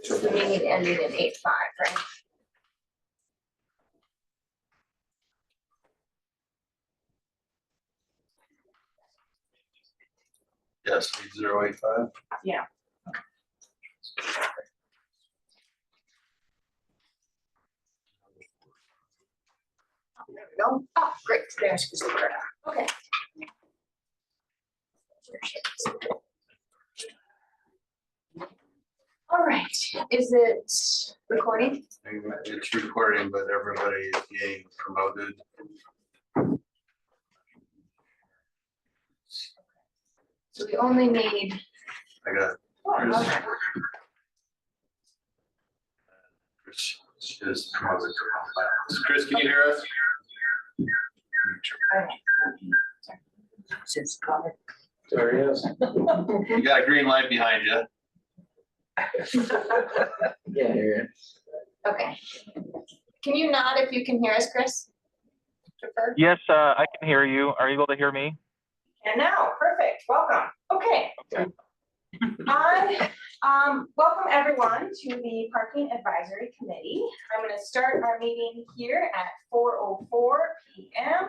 So the meeting ended in 8:05, right? Yes, 8085. Yeah. There we go. Oh, great. There's Christopher. Okay. All right. Is it recording? It's recording, but everybody is being promoted. So we only need. I got Oh, okay. Chris is promoted. Chris, can you hear us? Since comment. There he is. You got a green light behind you. Yeah, here. Okay. Can you nod if you can hear us, Chris? Prefer? Yes, I can hear you. Are you able to hear me? And now, perfect. Welcome. Okay. Welcome everyone to the Parking Advisory Committee. I'm going to start our meeting here at 4:04 p.m.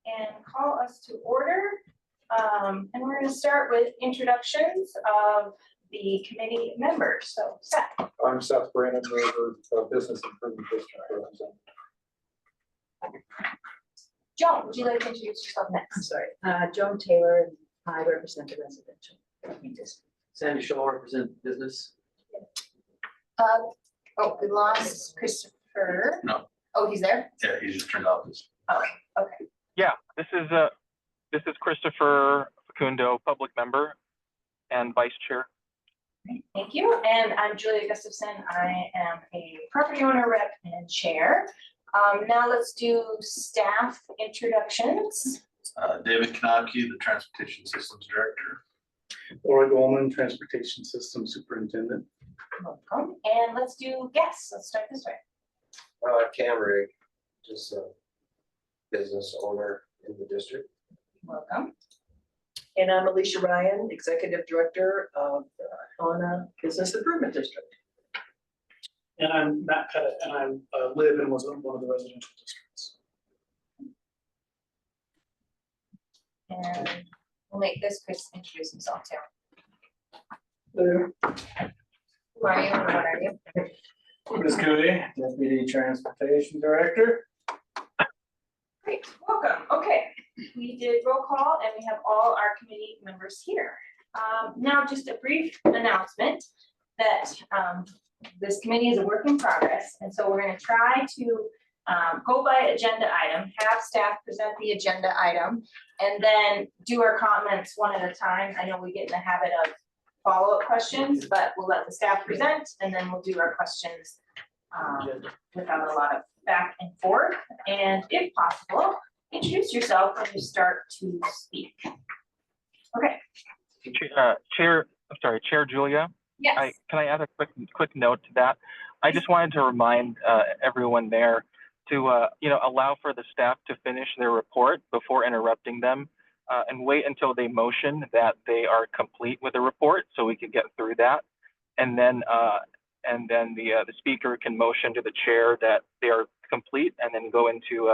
and call us to order. And we're going to start with introductions of the committee members. So, Seth. I'm Seth Brandon, Business Improvement District Representative. Joan, would you like to introduce yourself next? Sorry, Joan Taylor, and I represent the residential. Sandy Shaw represent business. Oh, we lost Christopher. No. Oh, he's there? Yeah, he just turned off his. Oh, okay. Yeah, this is Christopher Facundo, public member and vice chair. Thank you. And I'm Julia Gustafson. I am a property owner rep and chair. Now let's do staff introductions. David Knopke, the Transportation Systems Director. Laura Goldman, Transportation Systems Superintendent. Welcome. And let's do guests. Let's start this way. Cam Rig, just a business owner in the district. Welcome. And I'm Alicia Ryan, Executive Director of the Helena Business Improvement District. And I'm Matt Pettit, and I live in one of the residential districts. And we'll make this Chris introduce himself too. There. Who are you and what are you? Chris Cooey, Deputy Transportation Director. Great, welcome. Okay, we did roll call and we have all our committee members here. Now just a brief announcement that this committee is a work in progress. And so we're going to try to go by agenda item, have staff present the agenda item, and then do our comments one at a time. I know we get in the habit of follow-up questions, but we'll let the staff present and then we'll do our questions without a lot of back and forth. And if possible, introduce yourself when you start to speak. Okay. Chair Julia. Yes. Can I add a quick note to that? I just wanted to remind everyone there to allow for the staff to finish their report before interrupting them, and wait until they motion that they are complete with the report, so we can get through that, and then the speaker can motion to the chair that they are complete, and then go into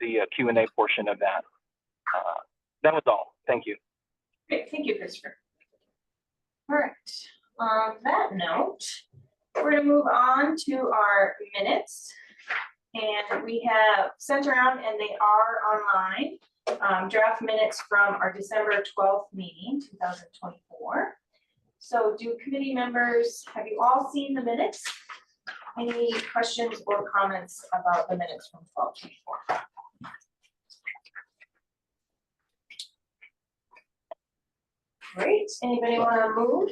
the Q&A portion of that. That was all. Thank you. Great, thank you, Christopher. All right, on that note, we're gonna move on to our minutes. And we have sent around, and they are online, draft minutes from our December 12th meeting, 2024. So do committee members, have you all seen the minutes? Any questions or comments about the minutes from 12/24? Great, anybody want to move?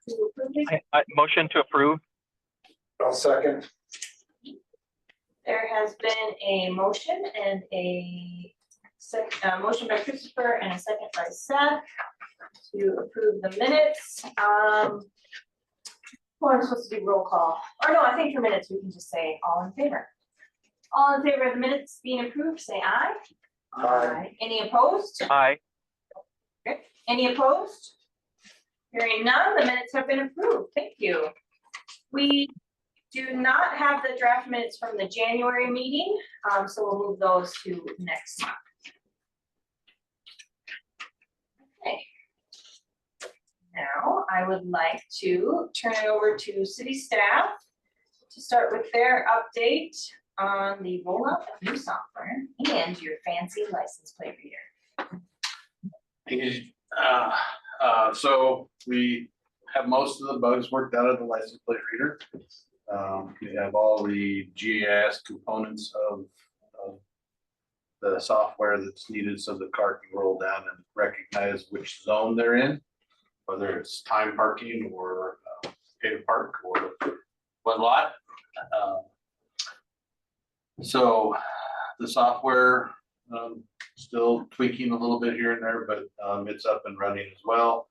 To approve these? I motion to approve. I'll second. There has been a motion and a motion by Christopher and a second by Seth to approve the minutes. Well, I'm supposed to do roll call. Or no, I think for minutes we can just say all in favor. All in favor of the minutes being approved, say aye. Aye. Any opposed? Aye. Okay. Any opposed? Hearing none, the minutes have been approved. Thank you. We do not have the draft minutes from the January meeting, so we'll move those to next month. Okay. Now, I would like to turn it over to city staff to start with their update on the rollout of new software and your fancy license plate reader. So we have most of the bugs worked out of the license plate reader. We have all the GIS components of the software that's needed so the car can roll down and recognize which zone they're in, whether it's time parking or pay to park or what lot. So the software, still tweaking a little bit here and there, but it's up and running as well.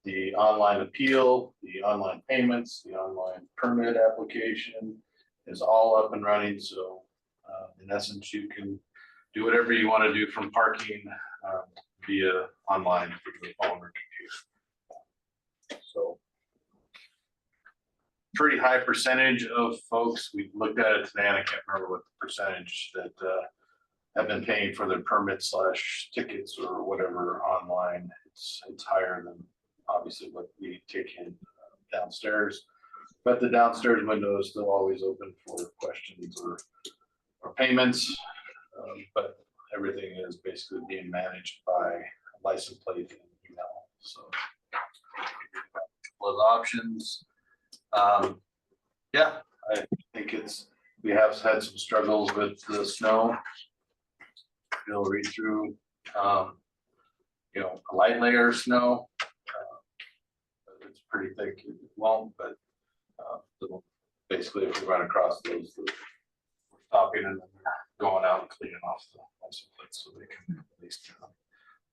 The online appeal, the online payments, the online permit application is all up and running. So in essence, you can do whatever you want to do from parking via online through the phone or computer. So pretty high percentage of folks, we looked at it today and I can't remember what the percentage that have been paying for their permits / tickets or whatever online. It's higher than obviously what we take in downstairs, but the downstairs window is still always open for questions or payments. But everything is basically being managed by license plate and email. So those options. Yeah, I think we have had some struggles with the snow. You'll read through, a light layer of snow. It's pretty thick, it won't, but basically if we run across those, we're stopping and then we're going out and cleaning off the license plates so they can at least,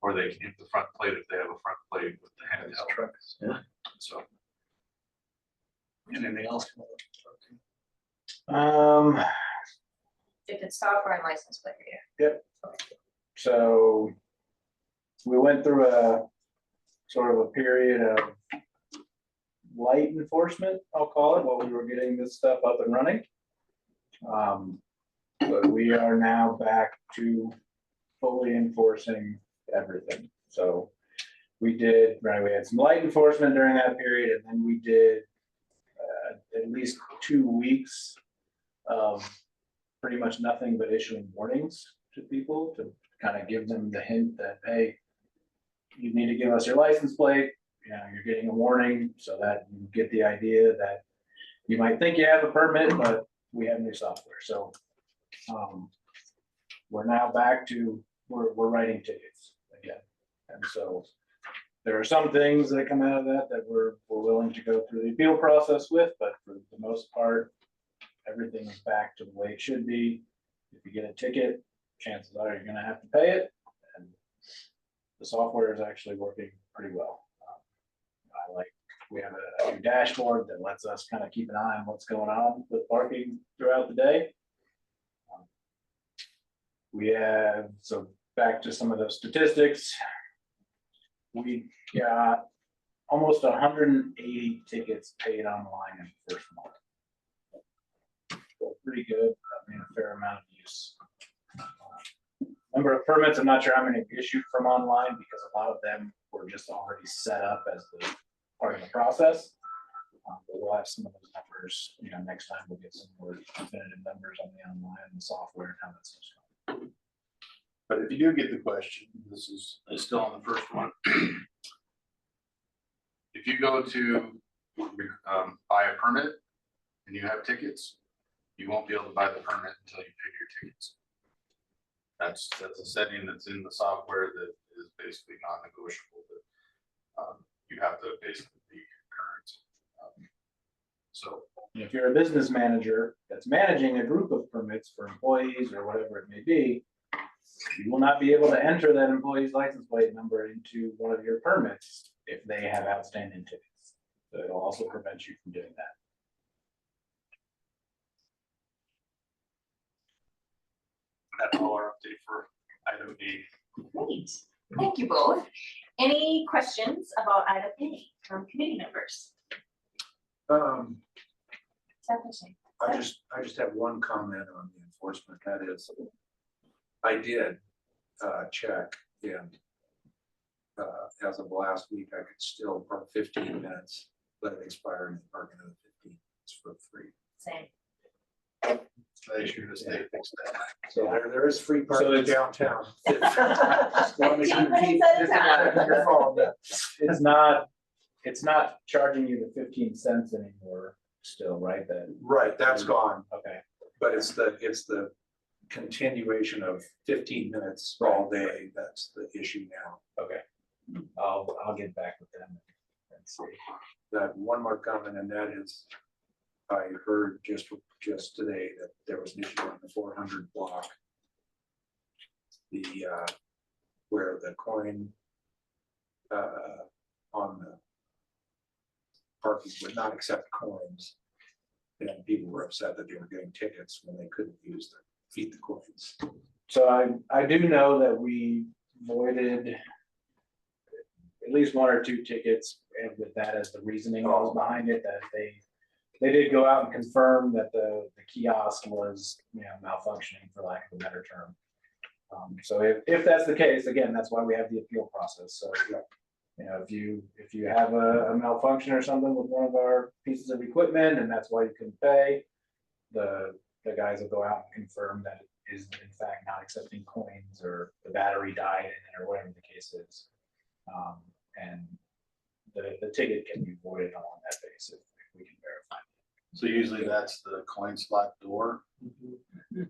or they can hit the front plate if they have a front plate with the handheld trucks. Yeah. So. Anything else? If it's software and license plate reader. So we went through a sort of a period of light enforcement, I'll call it, while we were getting this stuff up and running. But we are now back to fully enforcing everything. So we had some light enforcement during that period, and then we did at least 2 weeks of pretty much nothing but issuing warnings to people to kind of give them the hint that, hey, you need to give us your license plate. You're getting a warning so that you get the idea that you might think you have a permit, but we have new software. So we're now back to, we're writing tickets again. And so there are some things that come out of that we're willing to go through the appeal process with, but for the most part, everything is back to the way it should be. If you get a ticket, chances are you're going to have to pay it. And the software is actually working pretty well. We have a new dashboard that lets us kind of keep an eye on what's going on with parking throughout the day. So back to some of those statistics. We got almost 180 tickets paid online in the first month. So pretty good. I mean, a fair amount of use. Number of permits, I'm not sure how many issued from online because a lot of them were just already set up as the part of the process. But we'll have some of those numbers, next time we'll get some more definitive numbers on the online and the software and how that stuff's going. But if you do get the question, this is still on the first one. If you go to buy a permit and you have tickets, you won't be able to buy the permit until you pay your tickets. That's a setting that's in the software that is basically non-negotiable. But you have to basically be current. So if you're a business manager that's managing a group of permits for employees or whatever it may be, you will not be able to enter that employee's license plate number into one of your permits if they have outstanding tickets. So it'll also prevent you from doing that. that's all our update for item B. Great, thank you both. Any questions about item A? committee members. Stephanie. I just have one comment on the enforcement, that is, I did, check and, as of last week, I could still park 15 minutes, let it expire and park another 15 minutes for free. Same. They should have stayed fixed that. So there is free So parking it's- downtown. As long as you 15 keep minutes at a this on your phone. It's not charging you the 15 cents anymore still, right? That, Right, that's gone, okay. but it's the continuation of 15 minutes all day, that's the issue now. Okay. I'll get back with them and see. That one more comment, and that is, I heard just today that there was an issue on the 400 block. The, where the coin, on the parking would not accept coins. And people were upset that they were getting tickets when they couldn't use the feed the coins. So I do know that we voided at least one or two tickets, and with that as the reasoning was behind it, that they did go out and confirm that the kiosk was, malfunctioning, for lack of a better term. So if that's the case, again, that's why we have the appeal process. So, if you have a malfunction or something with one of our pieces of equipment, and that's why you couldn't pay, the guys will go out and confirm that it is in fact not accepting coins, or the battery died in it, or whatever the case is. And the ticket can be voided on that basis if we can verify. So usually that's the coin slot door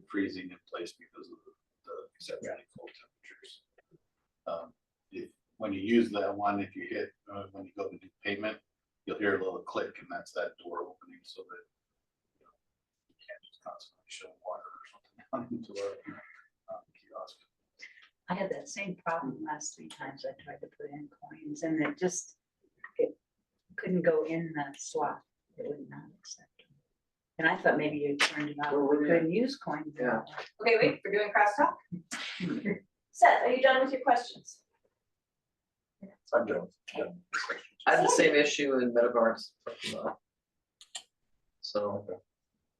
freezing in place because of the exceptionally cold temperatures. When you use that one, if you hit, when you go to do payment, you'll hear a little click, and that's that door opening, so that you can't just constantly show water or something into our kiosk. I had that same problem last 3 times I tried to put in coins, and it couldn't go in the slot. It would not accept them. And I thought maybe you turned it off, we couldn't use coins. Yeah. Okay, wait, we're doing crosstalk. Seth, are you done with your questions? I'm done. I had the same issue in Metaverse. So.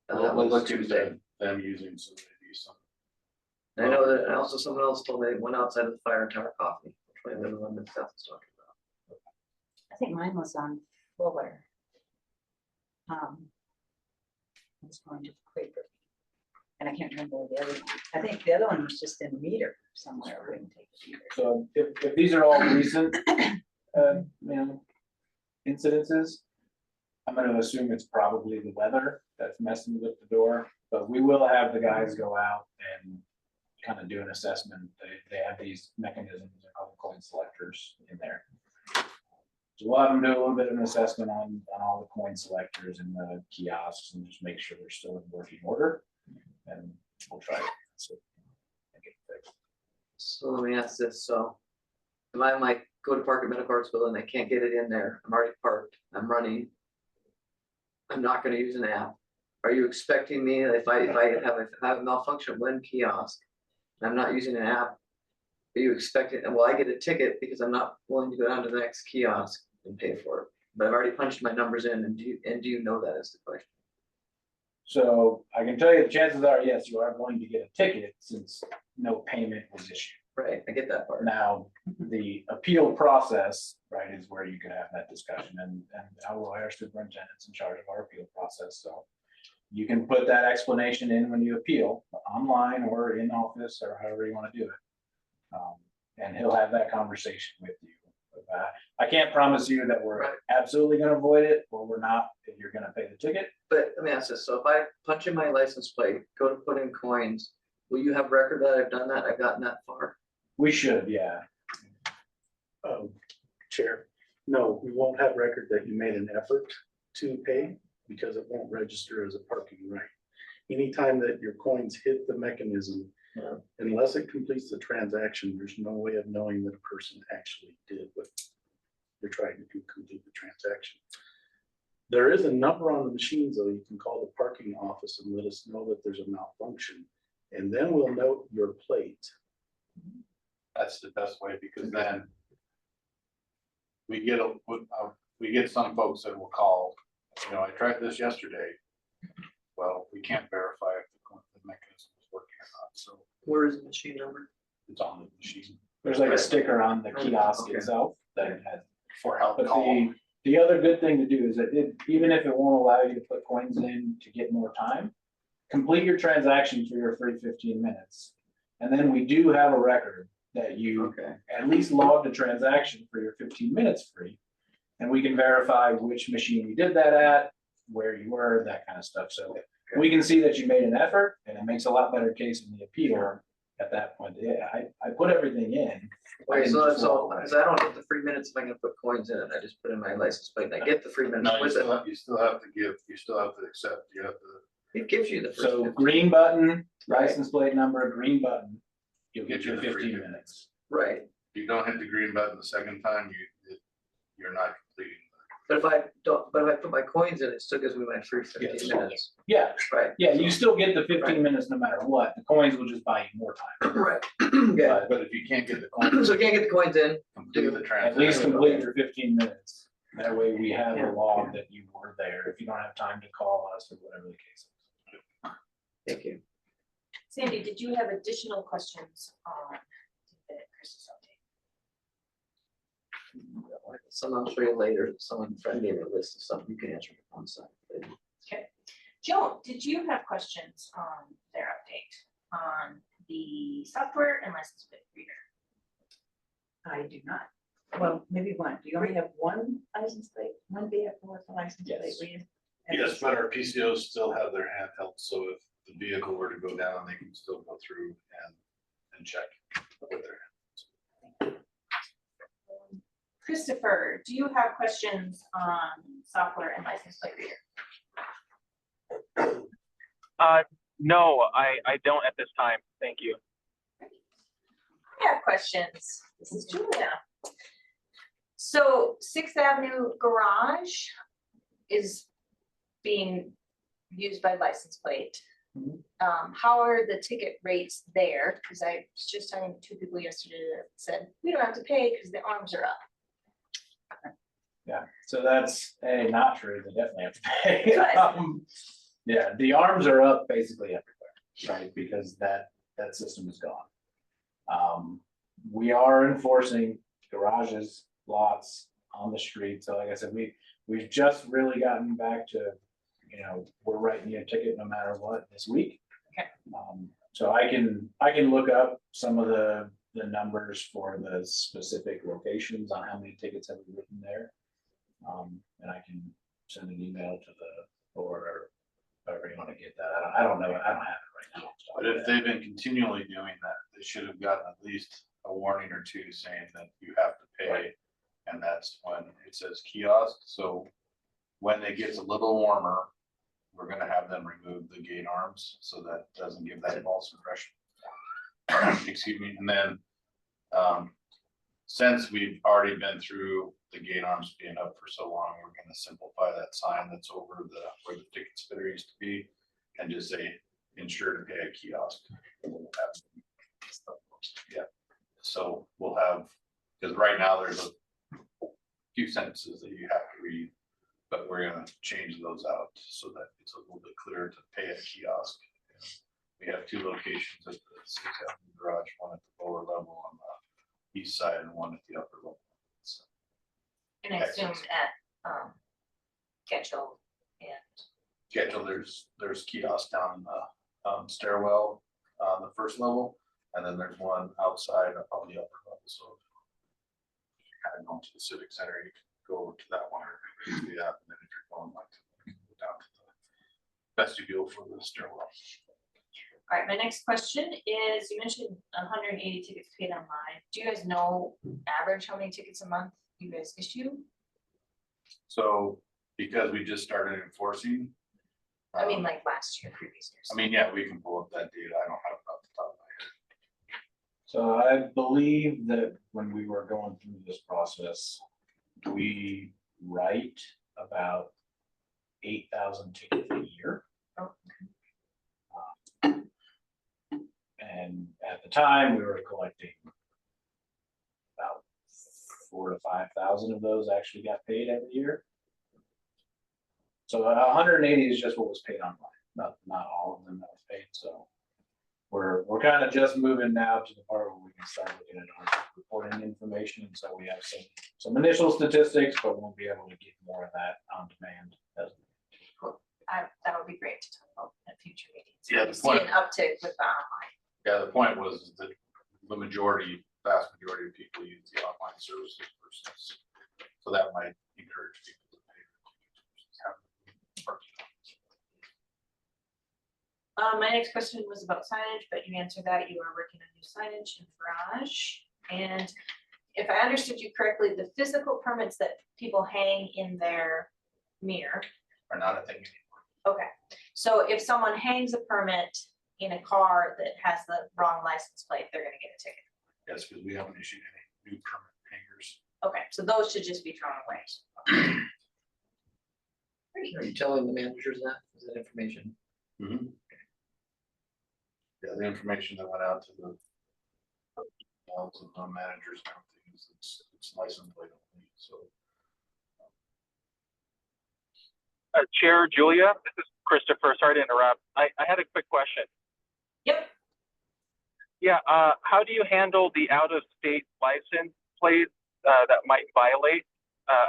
That We'll was look into Tuesday. them using some, maybe some. I know that, and also someone else told me they went outside of the fire tower coffee, which might have been the one that Seth was talking about. I think mine was on Fuller. I was going to Quaker. And I can't remember the other one. I think the other one was just in Meter somewhere. I wouldn't take it either. So if these are all recent, incidences, I'm gonna assume it's probably the weather that's messing with the door, but we will have the guys go out and kind of do an assessment. They have these mechanisms, they're called coin selectors in there. So we'll have them do a little bit of an assessment on all the coin selectors in the kiosks and just make sure they're still in working order. And we'll try it. So, make it fixed. So let me ask this, so. If I might go to park at Metacartsville and I can't get it in there, I'm already parked, I'm running. I'm not gonna use an app. Are you expecting me, if I have a malfunction when kiosk, and I'm not using an app? Are you expecting, well, I get a ticket because I'm not willing to go down to the next kiosk and pay for it? But I've already punched my numbers in, and do you know that is the question? So I can tell you the chances are, yes, you are going to get a ticket since no payment was issued. Right, I get that part. Now, the appeal process, right, is where you could have that discussion, and our superintendent's in charge of our appeal process, so. You can put that explanation in when you appeal, online or in office, or however you want to do it. And he'll have that conversation with you. I can't promise you that we're Right. absolutely gonna avoid it, or we're not, if you're gonna pay the ticket. But let me ask this, so if I punch in my license plate, go to put in coins, will you have record that I've done that, I've gotten that far? We should, yeah. Chair, no, we won't have record that you made an effort to pay because it won't register as a parking right. Anytime that your coins hit the mechanism, Yeah. unless it completes the transaction, there's no way of knowing that a person actually did what they're trying to do, complete the transaction. There is a number on the machines, though. You can call the parking office and let us know that there's a malfunction, and then we'll note your plate. That's the best way, because then we get we get some folks that will call, I tried this yesterday. Well, we can't verify if the mechanism is working or not, so Where is the machine number? it's on the machine. There's like a sticker on the kiosk Okay. itself that it has. For help But call. the other good thing to do is that even if it won't allow you to put coins in to get more time, complete your transaction for your free 15 minutes. And then we do have a record that you Okay. at least logged a transaction for your 15 minutes free. And we can verify which machine you did that at, where you were, that kind of stuff. So we can see that you made an effort, and it makes a lot better case in the appeal at that point. Yeah, I put everything in. I Okay, didn't so just that's all, walk away. because I don't get the free minutes if I can put coins in it. I just put in my license plate and I get the free minutes No, you with still it. have, you still have to give, you still have to accept, you have to It gives you the. So first green button, license plate number, green button, you'll get Get you your the free 15 minutes. minutes. Right, if you don't hit the green button the second time, you're not completing. but if I don't, but if I put my coins in, it still gives me my free 15 Yes. minutes. Yeah, Right. yeah, you still get the 15 Right. minutes no matter what. The coins will just buy you more time. Right. Okay, But if you can't get the coins, so I can't get the coins in. complete the At least transaction. complete your 15 minutes. That way we have a log that you were there if you don't have time to call us or whatever the case is. Thank you. Sandy, did you have additional questions on Chris's update? Some I'll show you later. Someone friend gave me a list of something you can answer on site. Joan, did you have questions on their update on the software and license plate reader? I do not. Well, maybe one. Do you only have one license plate, one vehicle with a license plate? Yes. reader? Yes, but our PCOs still have their handheld, so if the vehicle were to go down, they can still go through and check with their. Christopher, do you have questions on software and license plate reader? No, I don't at this time. Thank you. I have questions. This is Julia. So Sixth Avenue Garage is being used by license plate. How are the ticket rates there? Because I was just talking to two people yesterday that said, we don't have to pay because the arms are up. Yeah, so that's not true. They definitely have to pay. Good. Yeah, the arms are up basically everywhere, right? Because that system is gone. We are enforcing garages, lots on the street. So like I said, we've just really gotten back to, we're writing you a ticket no matter what this week. Okay. So I can look up some of the numbers for the specific locations on how many tickets have we written there. And I can send an email to or however you want to get that. I don't know. I don't have it right now. But if they've been continually doing that, they should have gotten at least a warning or two saying that you have to pay. Right. And that's when it says kiosk, so when it gets a little warmer, we're gonna have them remove the gate arms, so that doesn't give that false impression. Excuse me, and then, since we've already been through the gate arms being up for so long, we're gonna simplify that sign that's over where the ticket spitter used to be, and just say, ensure to pay a kiosk. Yeah, so we'll have, because right now there's a few sentences that you have to read, but we're gonna change those out so that it's a little bit clearer to pay a kiosk. We have two locations at the Sixth Avenue Garage, one at the lower level on the east side and one at the upper level. So, And I assume at Ketchel and Schedule, there's kiosks down in the stairwell on the first level, and then there's one outside on the upper level, so. If you're kind of going to the Civic Center, you can go over to that one or use the app, and then if you're going like down to the vestibule for the stairwell. All right, my next question is, you mentioned 180 tickets paid online. Do you guys know average how many tickets a month you guys issue? So because we just started enforcing. I mean, like last year, previous years. I mean, yeah, we can pull up that data. I don't have it off the top of my So I believe that when we were going through this process, we write about 8,000 tickets a year. Oh, And at the time, we were collecting about 4,000 to 5,000 of those actually got paid every year. So 180 is just what was paid online, not all of them that was paid, so. We're kind of just moving now to the part where we can start looking at our reporting information, so we have some initial statistics, but we'll be able to get more of that on demand. That would be great to talk about at future meetings. Yeah, We the see point- an uptick with the online. Yeah, the point was that the vast majority of people use the online services versus, so that might encourage people to pay. My next question was about signage, but you answered that. You are working on new signage in garage. And if I understood you correctly, the physical permits that people hang in their mirror. Are not a thing anymore. Okay, so if someone hangs a permit in a car that has the wrong license plate, they're gonna get a ticket. Yes, because we haven't issued any new permit hangers. Okay, so those should just be thrown away. Are you telling the managers that, is that information? Mm-hmm. Yeah, the information that went out to the managers and everything is it's license plate only, so. Chair Julia, this is Christopher. Sorry to interrupt. I had a quick question. Yep. Yeah, how do you handle the out-of-state license plates that might violate?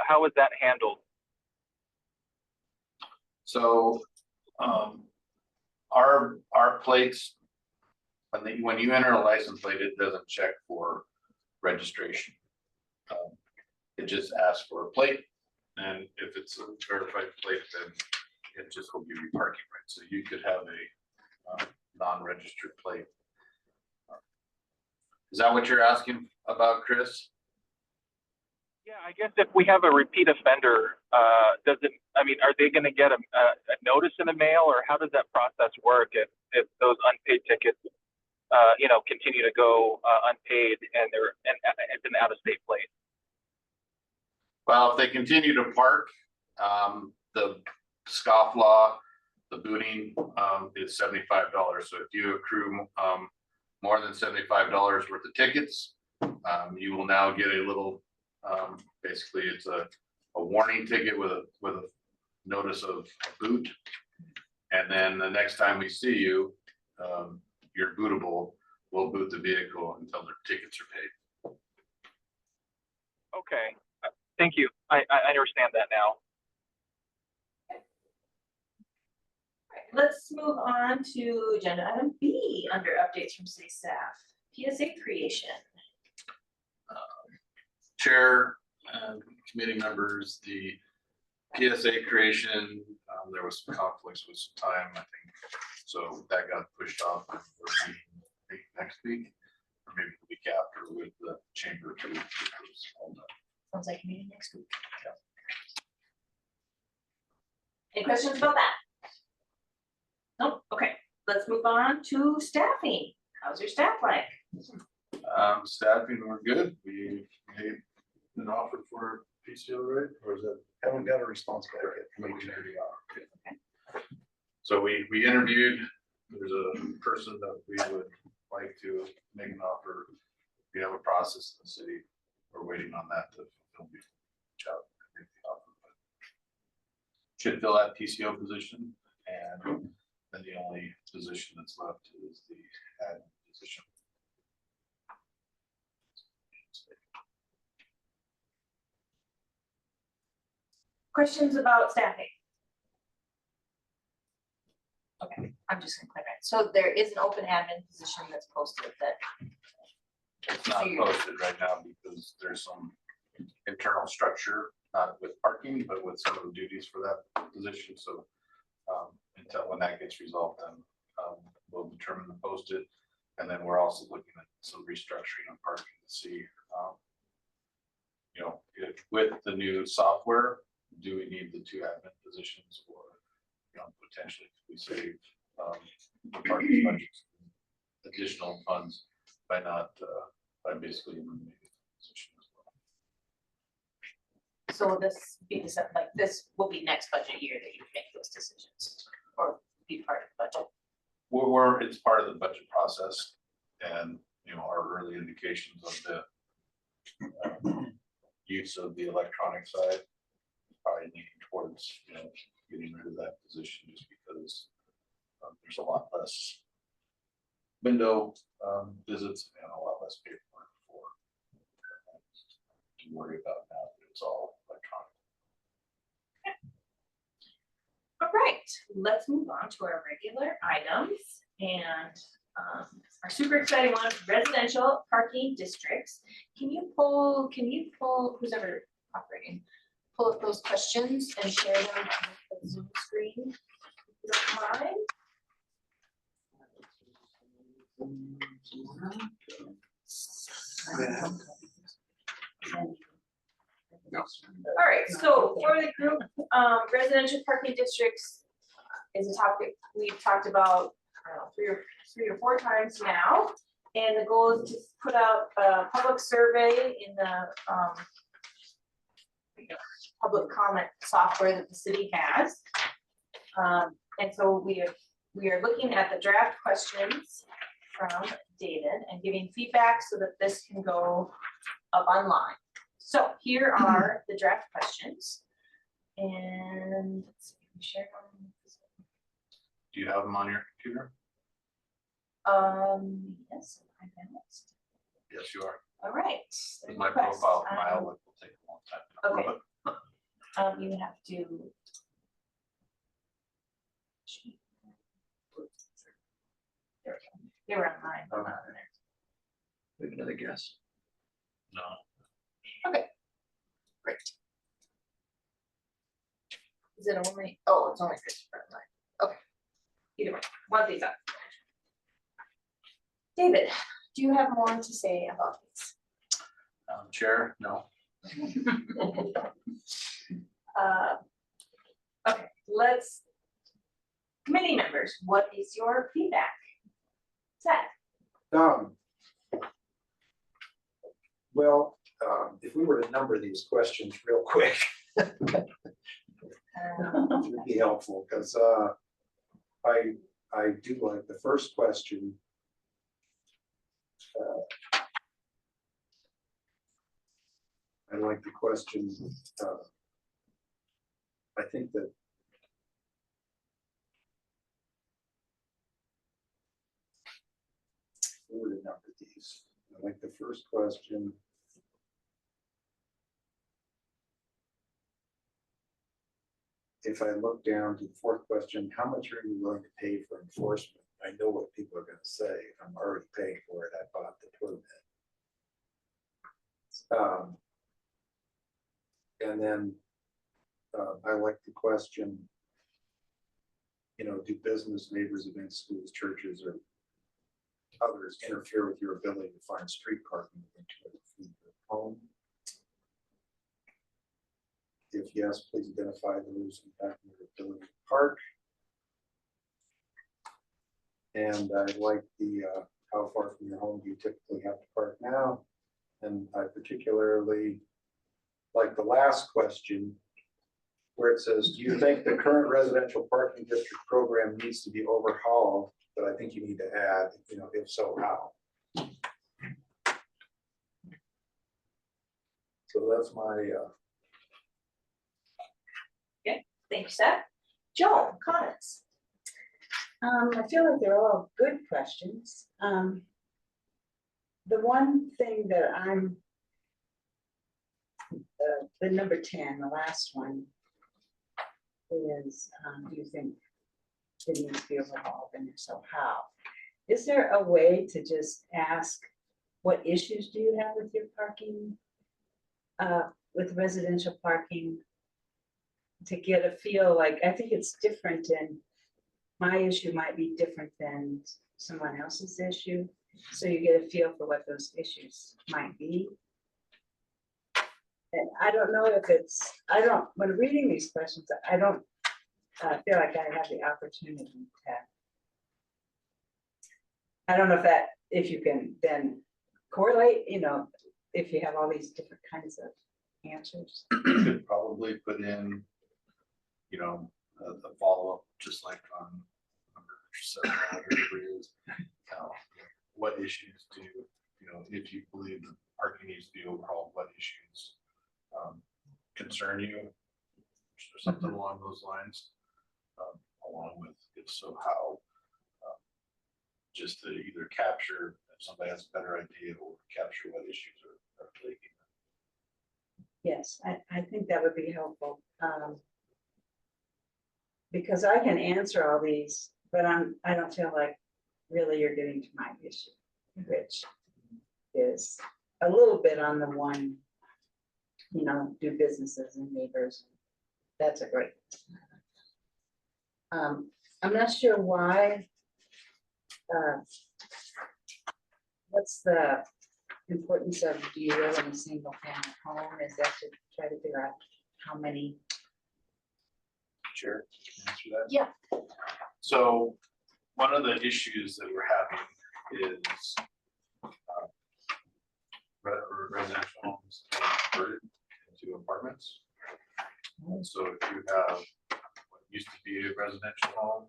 How is that handled? So, our plates, when you enter a license plate, it doesn't check for registration. It just asks for a plate, and if it's a verified plate, then it just will give you parking rights. So you could have a non-registered plate. Is that what you're asking about, Chris? Yeah, I guess if we have a repeat offender, are they going to get a notice in the mail, or how does that process work if those unpaid tickets, continue to go unpaid and it's an out-of-state plate? Well, if they continue to park, the scofflaw, the booting, is $75. So if you accrue more than $75 worth of tickets, you will now get a little. Basically, it's a warning ticket with a notice of a boot, and then the next time we see you, you're bootable. We'll boot the vehicle until their tickets are paid. Okay, thank you. I understand that now. Let's move on to agenda item B under updates from city staff. PSA creation. Chair, committee members, the PSA creation, there was some conflicts with some time, I think, so that got pushed off. We're meeting next week, or maybe the week after with the chamber to. Sounds like a meeting next week. Any questions about that? Nope, okay, let's move on to staffing. How's your staff like? Staffing, we're good. We made an offer for PCO, right? Or is it? Haven't got a response back yet. We already are. So we interviewed, there's a person that we would like to make an offer. We have a process in the city. We're waiting on that to reach out and make the offer. Should fill that PCO position, and then the only position that's left is the admin position. Questions about staffing? Okay, I'm just gonna click it. So there is an open admin position that's posted that. It's not posted right now because there's some internal structure, not with parking, but with some of the duties for that position. So until when that gets resolved, then we'll determine the posted. And then we're also looking at some restructuring of parking to see, if with the new software, do we need the 2 admin positions, or potentially could we save the parking budgets, additional funds by not by basically eliminating the position as well. So will this be this will be next budget year that you make those decisions, or be part of the budget? It's part of the budget process, and our early indications of the use of the electronic side. Probably leaning towards, getting rid of that position just because there's a lot less window visits and a lot less paperwork to worry about now that it's all electronic. All right, let's move on to our regular items and our super exciting one, residential parking districts. Can you pull, who's ever operating, pull up those questions and share them on the Zoom screen? If you don't mind. All right, so for the group, residential parking districts is a topic we've talked about, I don't know, three or four times now. And the goal is to put out a public survey in the public comment software that the city has. And so we are looking at the draft questions from David and giving feedback so that this can go up online. So here are the draft questions. And let's see, can we share them? Do you have them on your computer? Yes, I balanced. Yes, you are. All right. My request. profile from my Outlook will take a long time. Okay. You have to. There we go. They were on mine, but not on there. Maybe another guess. No. Great. Is it only, oh, it's only Christopher and mine. Okay. Either way, one of these up. David, do you have more to say about this? Chair, no. Okay, committee members, what is your feedback? Seth? Well, if we were to number these questions real quick, it would be helpful, because I do like the first question. I like the question. I think that we were to number these. I like the first question. If I look down to the fourth question, how much are you willing to pay for enforcement? I know what people are going to say. I'm already paying for it. I bought the permit. And then I like the question, do business, neighbors, events, schools, churches, or others interfere with your ability to find street parking within 200 feet of your home? If yes, please identify those impacting your ability to park. And I like the how far from your home do you typically have to park now? And I particularly like the last question where it says, do you think the current residential parking district program needs to be overhauled? But I think you need to add, if so, how? So that's my Thank you, Seth. Joan, comments? I feel like they're all good questions. The one thing that I'm, the number 10, the last one, is, do you think it needs to be overhauled, and if so, how? Is there a way to just ask, what issues do you have with your parking, with residential parking, to get a feel? Like, I think it's different, and my issue might be different than someone else's issue. So you get a feel for what those issues might be. And I don't know if it's, when reading these questions, I don't feel like I have the opportunity to. I don't know if you can then correlate, if you have all these different kinds of answers. You could probably put in, the follow-up, just like on number 7, whatever it is. What issues if you believe the parking needs to be overhauled, what issues concern you, or something along those lines. Along with if so how, just to either capture if somebody has a better idea or capture what issues are plaguing. Yes, I think that would be helpful. Because I can answer all these, but I don't feel like really you're getting to my issue, which is a little bit on the one, you know, do businesses and neighbors. That's a great. I'm not sure why. What's the importance of do you live in a single family home? Is that to try to figure out how many? Sure. Answer that. Yeah. So one of the issues that we're having is residential homes being converted into apartments. And so if you have what used to be a residential home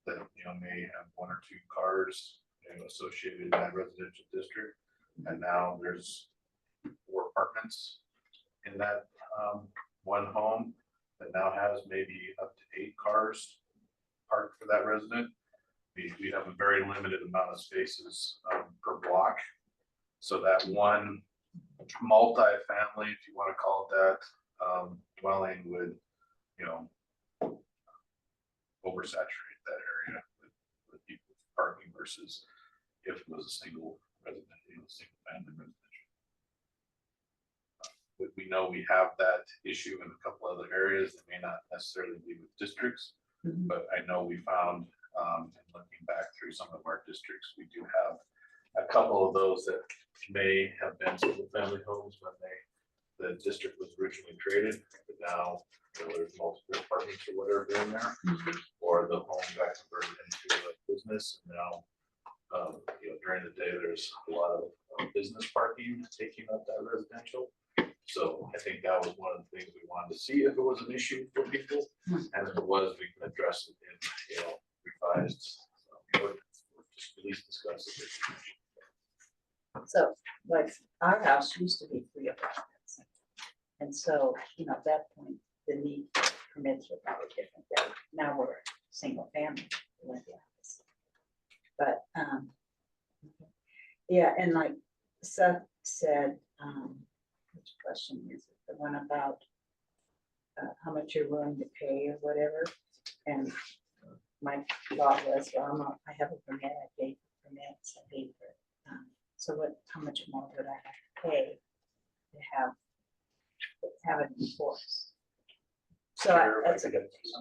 that, you know, may have one or two cars, you know, associated in that residential district, and now there's 4 apartments in that one home that now has maybe up to 8 cars parked for that resident. We have a very limited amount of spaces per block. So that one multi-family, if you want to call it that, dwelling would, you know, oversaturate that area with people parking versus if it was a single resident, you know, single family residential. We know we have that issue in a couple other areas that may not necessarily be with districts, but I know we found, in looking back through some of our districts, we do have a couple of those that may have been single family homes when the district was originally created, but now, you know, there's multiple apartments or whatever in there, or the home got converted into a business, and now, you know, during the day, there's a lot of business parking taking up that residential. So I think that was one of the things we wanted to see if it was an issue for people, and if it was, we can address it in, you know, revised ordinance, or just at least discuss it. So, like, our house used to be 3 apartments. And so, you know, at that point, the need for permits were probably different. Now we're single family. Like the opposite. But, yeah, and like Seth said, which question is it? The one about how much you're willing to pay or whatever. And my thought was, well, I have a permit, I paid for permits, I paid for, so how much more would I have to pay to have it enforced? So Sure, that's I a can good. get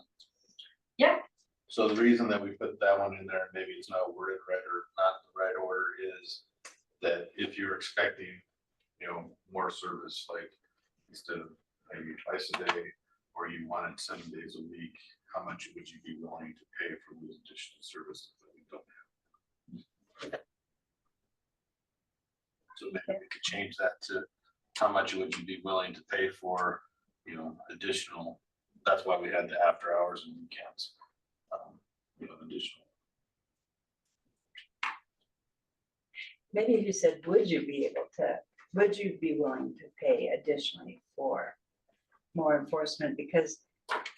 some. So the reason that we put that one in there, maybe it's not worded right or not the right order, is that if you're expecting, you know, more service, like instead of maybe twice a day, or you want it 7 days a week, how much would you be willing to pay for those additional services that we don't have? So maybe we could change that to how much would you be willing to pay for, you know, additional, that's why we had the after hours and weekends, you know, additional. Maybe if you said, would you be willing to pay additionally for more enforcement? Because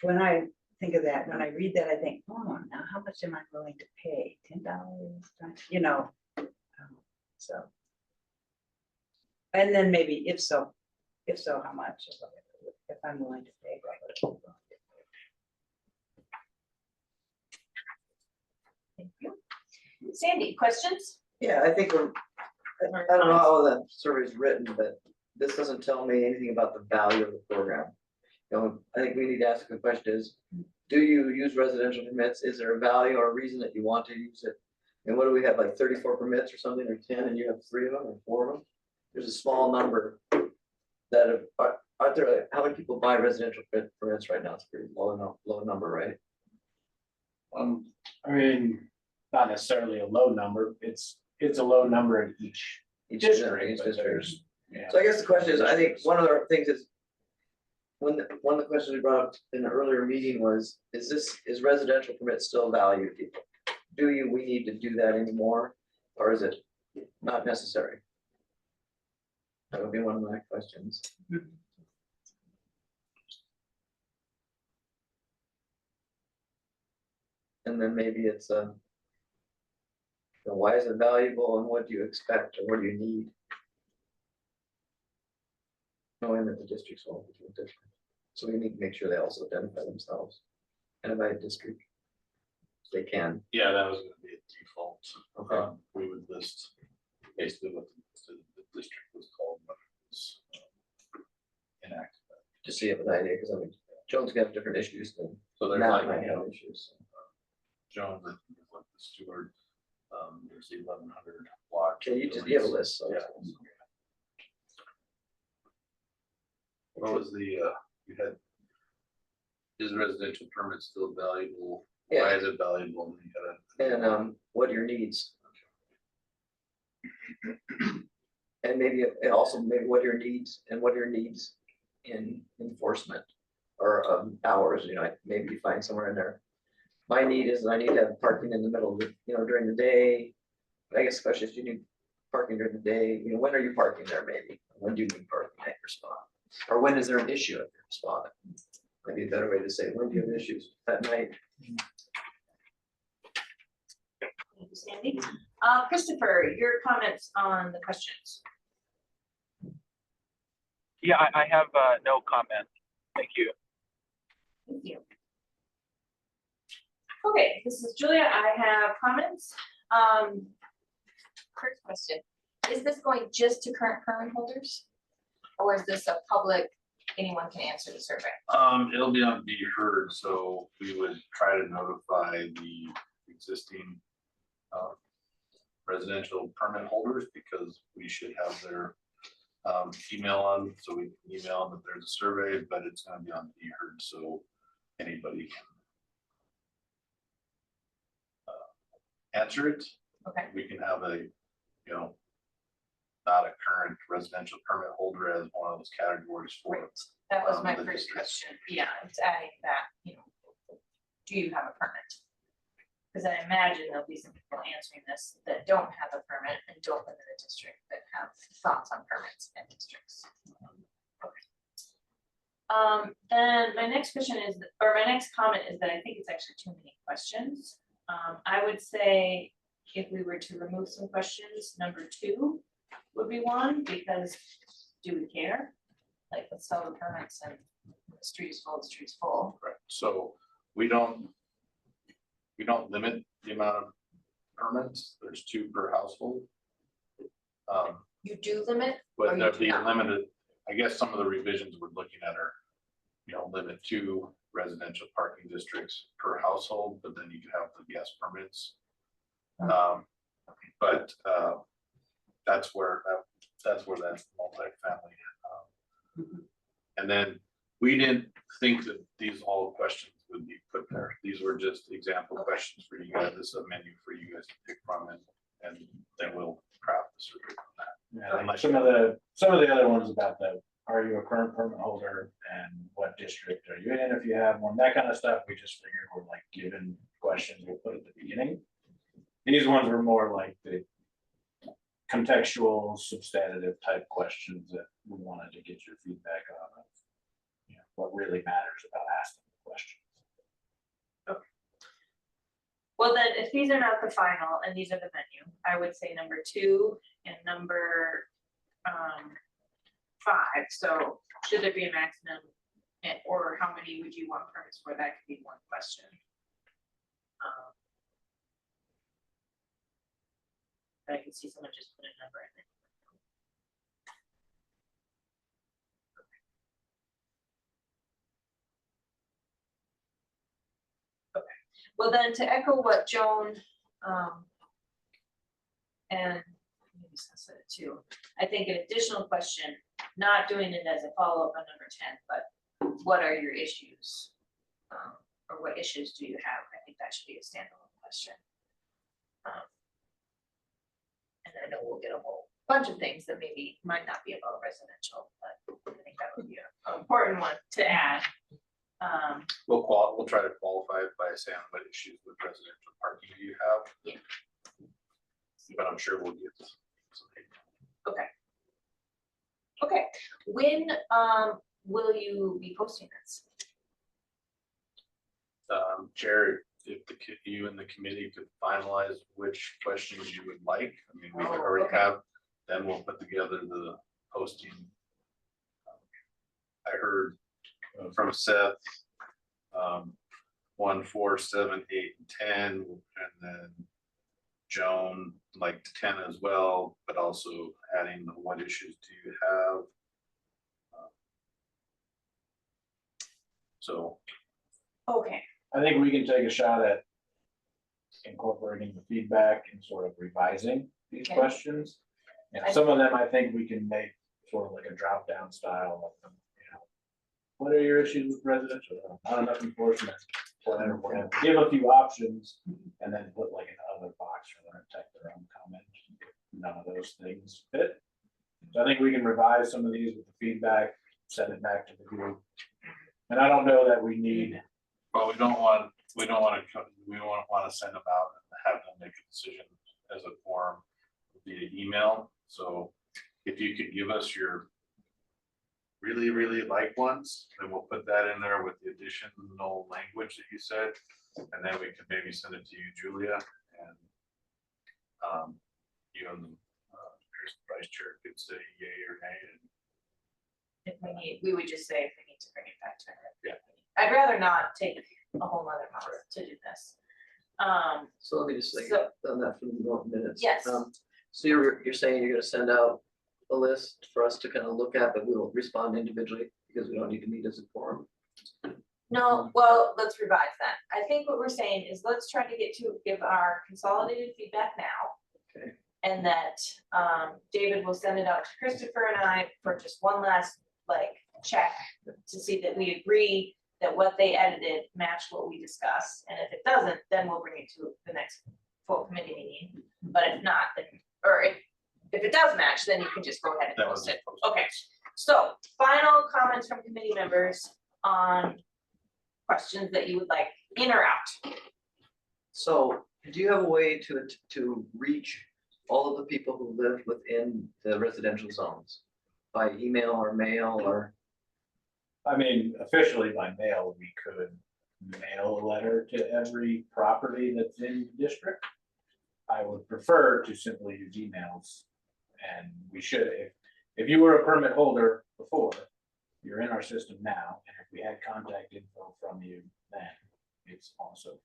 when I think of that, when I read that, I think, oh, now how much am I willing to pay? $10, you know, so. And then maybe if so, how much, or whatever, if I'm willing to pay. Thank you. Sandy, questions? Yeah, I think I don't know how the survey is written, but this doesn't tell me anything about the value of the program. You know, I think we need to ask the question is, do you use residential permits? Is there a value or a reason that you want to use it? And what do we have, like 34 permits or something, or 10, and you have 3 of them or 4 of them? There's a small number that aren't there, how many people buy residential permits right now? It's pretty low number, right? I mean, not necessarily a low number, it's a low number in each district, but there's, yeah. So I guess the question is, I think one of the things is, one of the questions we brought up in an earlier meeting was, is residential permit still value to people? We need to do that anymore, or is it not necessary? That would be one of my questions. And then maybe it's why is it valuable and what do you expect or what do you need? Knowing that the districts will be different. So we need to make sure they also identify themselves and by district. They can. Yeah, that was gonna be a default. Okay. We would list basically what the district was called, but it was enacted. To see if an idea, because I mean, Jones got different issues than So there's Matt like, might you have know, issues. Jones, like the Stewart, there's the 1100 block. Okay, you have a list, so. Yeah. What was the, you had, is residential permit still valuable? Why Yeah, is it valuable? And you gotta- and what are your needs? And maybe, and also maybe what are your needs and what are your needs in enforcement or hours, you know, maybe you find somewhere in there. My need is that I need to have parking in the middle of the, you know, during the day. I guess especially if you need parking during the day, you know, when are you parking there maybe? When do you need parking at your spot? Or when is there an issue at your spot? Maybe a better way to say, when do you have issues at night? Thank you, Sandy. Christopher, your comments on the questions. Yeah, I have no comment. Thank you. Thank you. Okay, this is Julia. I have comments. First question, is this going just to current permit holders? Or is this a public, anyone can answer the survey? It'll be on Be Heard, so we would try to notify the existing residential permit holders because we should have their email on, so we can email them that there's a survey, but it's gonna be on Be Heard, so anybody can answer it. Okay. We can have a, you know, not a current residential permit holder as one of those categories for Right. it. That was my the first districts. question. Yeah, it's adding that, you know, do you have a permit? Because I imagine there'll be some people answering this that don't have a permit and don't live in the district that have thoughts on permits and districts. Okay. Then my next question is, or my next comment is that I think it's actually too many questions. I would say if we were to remove some questions, number 2 would be one, because do we care? Like, let's sell the permits and the street is full, the street's full. Right, so we don't limit the amount of permits, there's 2 per household. You do limit? Or But you they're do being not? limited, I guess some of the revisions we're looking at are, you know, limit 2 residential parking districts per household, but then you can have the guest permits. But that's where that multifamily. And then we didn't think that these all questions would be put there. These were just example questions for you guys. This is a menu for you guys to pick from, and then we'll craft the survey from that. Yeah, like some of the other ones about are you a current permit holder and what district are you in if you have one, that kind of stuff, we just figured were like given questions we'll put at the beginning. These ones were more like the contextual, substantive type questions that we wanted to get your feedback on, you know, what really matters about asking the question. Well, then, if these are not the final and these are the menu, I would say number 2 and number 5. So should there be a maximum, or how many would you want permits for? That could be one question. I can see someone just put a number in it. Well, then to echo what Joan and maybe Sessa said it too, I think an additional question, not doing it as a follow-up on number 10, but what are your issues? Or what issues do you have? I think that should be a standalone question. And I know we'll get a whole bunch of things that maybe might not be about residential, but I think that would be an important one to add. We'll try to qualify it by saying what issues with residential parking do you have. Yeah. But I'm sure we'll get some. Okay. Okay, when will you be posting this? Jared you and the committee could finalize which questions you would like. I mean, we Oh, already okay. have, then we'll put together the posting. I heard from Seth, 1, 4, 7, 8, and 10, and then Joan like 10 as well, but also adding the what issues do you have? So Okay, I think we can take a shot at incorporating the feedback and sort of revising these Okay. questions. And some of them, I think we can make sort of like a drop down style of them, you know. What are your issues with residential? Not enough enforcement, whatever, whatever. Give a few options and then put like an other box for them to type their own comments. None of those things fit. So I think we can revise some of these with the feedback, send it back to the group. And I don't know that we need, but we don't want to send them out and have them make a decision as a form via email. So if you could give us your really like ones, then we'll put that in there with the additional language that you said. And then we could maybe send it to you, Julia, and you and the vice chair could say yay or nay. And if we need, we would just say if we need to bring it back to her. Yeah. I'd rather not take a whole nother month to do this. So let me just say, So- on that for the minutes. Yes. So you're saying you're gonna send out a list for us to kind of look at, but we will respond individually because we don't need to meet as a forum. No, well, let's revise that. I think what we're saying is let's try to give our consolidated feedback now. Okay. And that, David will send it out to Christopher and I for just one last, like, check to see that we agree that what they edited matched what we discussed. And if it doesn't, then we'll bring it to the next full committee meeting. But if not, then, or if it does match, then you can just go ahead and that post was it. Okay, so final comments from committee members on questions that you would like in or out. So do you have a way to reach all of the people who live within the residential zones? By email or mail or? I mean, officially by mail, we could mail a letter to every property that's in the district. I would prefer to simply use emails. And we should, if you were a permit holder before, you're in our system now, and if we had contact info from you, then it's also.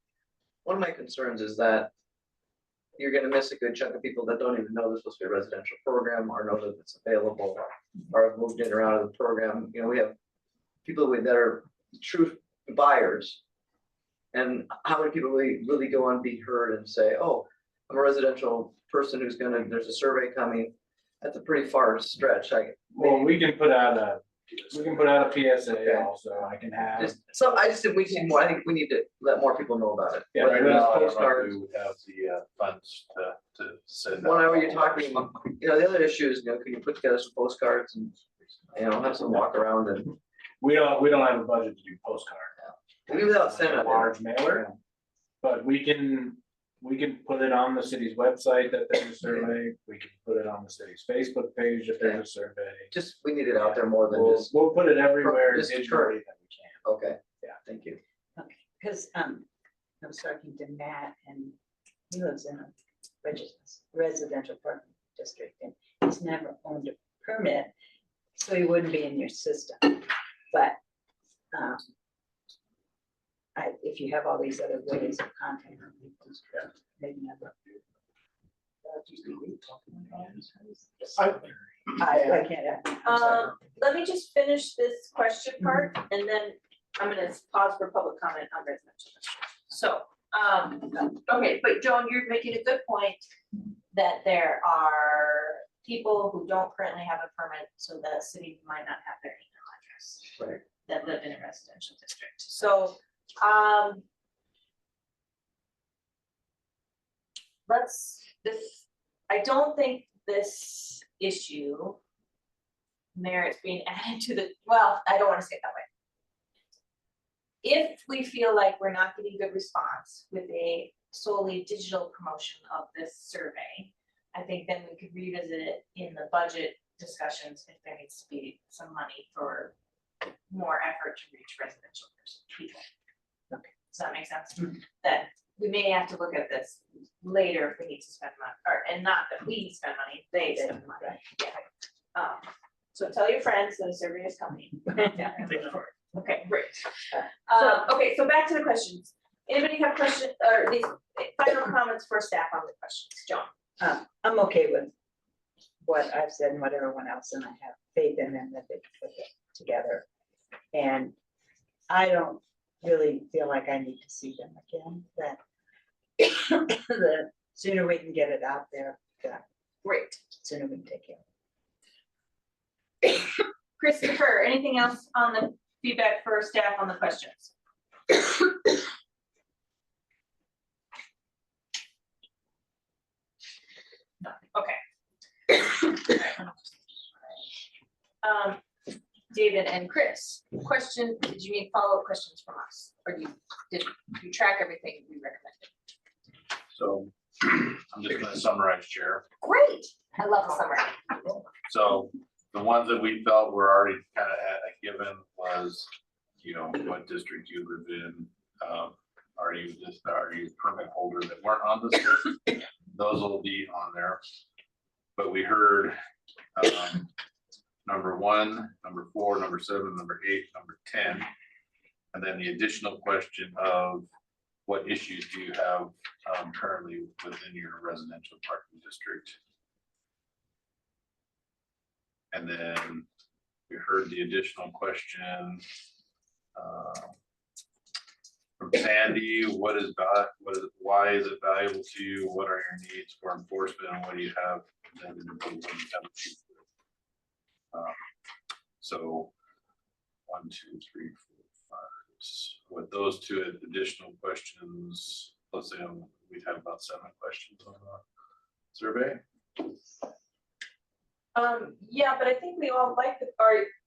One of my concerns is that you're gonna miss a good chunk of people that don't even know there's supposed to be a residential program or know that it's available or have moved in or out of the program. You know, we have people that are true buyers. And how many people really go on, be heard and say, oh, I'm a residential person who's there's a survey coming. That's a pretty far stretch. Well, we can put out a PSA Okay. also. I can have. So I just think we need more. I think we need to let more people know about it. Yeah, Whether right it's now, I don't know postcards. if we would have the funds to send. Well, out now you're all talking, those. the other issue is, can you put together some postcards and, have some walk around and We don't have a budget to do postcard. maybe without sending A it. large mailer, but we can put it on the city's website that there's a survey. We can put it on the city's Facebook page if there's a survey. Just, we need it out there more than just, We'll put it everywhere Just digitally that we can. okay. Yeah. Thank you. Okay, because I was talking to Matt and he lives in a residential parking district and he's never owned a permit, so he wouldn't be in your system. But if you have all these other ways of contacting people, maybe never. I can't. I'm sorry. Let me just finish this question part and then I'm gonna pause for public comment on residential. So, okay, but Joan, you're making a good point that there are people who don't currently have a permit, so the city might not have their email address. Right. That live in a residential district. So, I don't think this issue merits being added to I don't want to say it that way. If we feel like we're not getting good response with a solely digital promotion of this survey, I think then we could revisit it in the budget discussions if there needs to be some money for more effort to reach residential people. Okay. Does that make sense? That we may have to look at this later if we need to spend money, or, and not that we spend money, they spend money. Yeah. So tell your friends that a survey is coming. Yeah. Okay, great. Okay, so back to the questions. Anybody have questions or these final comments for staff on the questions? Joan? I'm okay with what I've said and what everyone else, and I have faith in them that they can put it together. And I don't really feel like I need to see them again, that the sooner we can get it out there, the Great. sooner we can take care of Christopher, anything else on the feedback for staff on the questions? No, okay. David and Chris, question, did you need follow-up questions from us? Or did you track everything we recommended? So I'm just gonna summarize, Chair. Great, I love a summary. So the ones that we felt were already kind of at a given was, you know, what district you live in. Are you a permit holder that weren't on this list? Those will be on there. But we heard number 1, number 4, number 7, number 8, number 10. And then the additional question of what issues do you have currently within your residential parking district? And then we heard the additional question from Sandy, why is it valuable to you? What are your needs for enforcement and what do you have? And then what do you have to choose with? So 1, 2, 3, 4, 5. With those 2 additional questions, let's say we'd have about 7 questions on the survey. Yeah, but I think we all like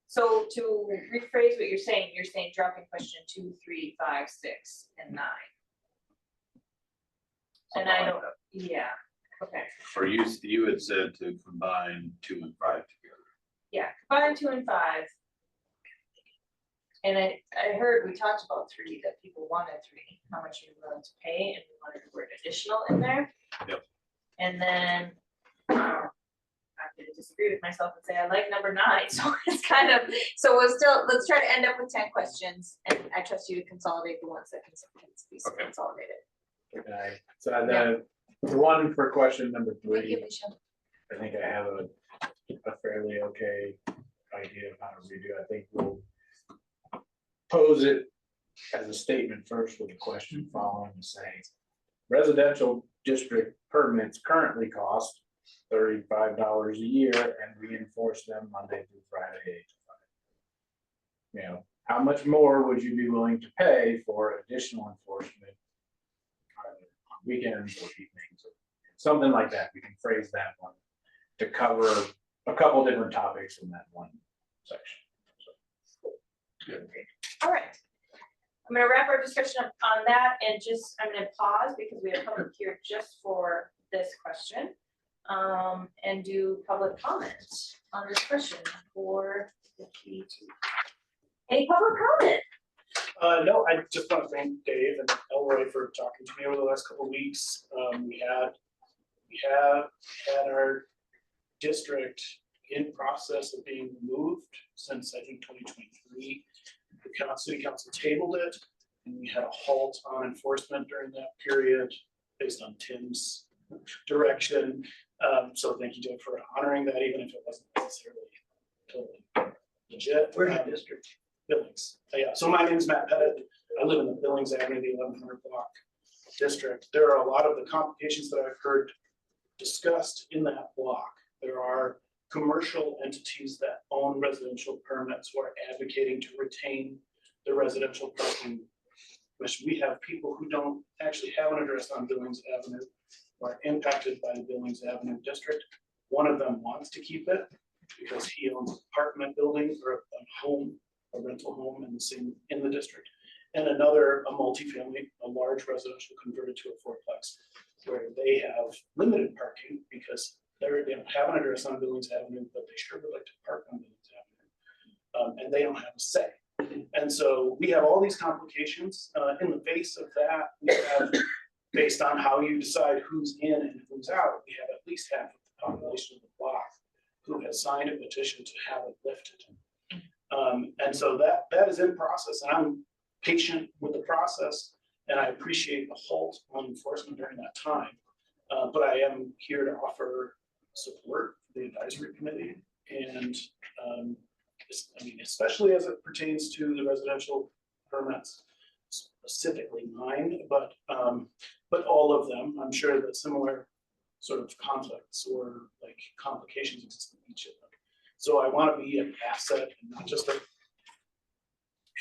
so to rephrase what you're saying dropping question 2, 3, 5, 6, and 9. And I don't, yeah, okay. Or you had said to combine 2 and 5 together. Yeah, combine 2 and 5. And I heard we talked about 3, that people wanted 3, how much you're willing to pay, and we wanted the word additional in there. Yep. And then I'm gonna disagree with myself and say I like number 9, so it's kind of, so we'll still, let's try to end up with 10 questions, and I trust you to consolidate the ones that can be Okay. consolidated. Okay, so the one for question number Thank you, 3, Alicia. I think I have a fairly okay idea of how to redo. I think we'll pose it as a statement first with a question following the saying. Residential district permits currently cost $35 a year and reinforce them Monday through Friday, 8 to 5. You know, how much more would you be willing to pay for additional enforcement on weekends or evenings or something like that? We can phrase that one to cover a couple different topics in that one section. All right. I'm gonna wrap our discussion up on that and I'm gonna pause because we have public here just for this question. And do public comment on this question for the T2. Any public comment? No, I just want to thank Dave and Elroy for talking to me over the last couple of weeks. We have had our district in process of being moved since I think 2023. The city council tabled it, and we had a halt on enforcement during that period based on Tim's direction. So thank you, Dave, for honoring that, even if it wasn't necessarily totally legit. Where's your district? Billings. Yeah, so my name's Matt Pettit. I live in the Billings Avenue, the 1100 block district. There are a lot of the complications that I've heard discussed in that block. There are commercial entities that own residential permits who are advocating to retain the residential parking. We have people who don't actually have an address on Billings Avenue who are impacted by the Billings Avenue district. One of them wants to keep it because he owns an apartment building or a home, a rental home in the district. And another, a multifamily, a large residential converted to a fourplex, where they have limited parking because they don't have an address on Billings Avenue, but they sure would like to park on Billings Avenue. And they don't have a say. And so we have all these complications. In the face of that, we have based on how you decide who's in and who's out, we have at least half of the population of the block who has signed a petition to have it lifted. And so that is in process, and I'm patient with the process, and I appreciate the halt on enforcement during that time. But I am here to offer support for the advisory committee, and I mean, especially as it pertains to the residential permits, specifically mine, but all of them. I'm sure that similar sort of conflicts or like complications exist in each of them. So I want to be an asset and not just a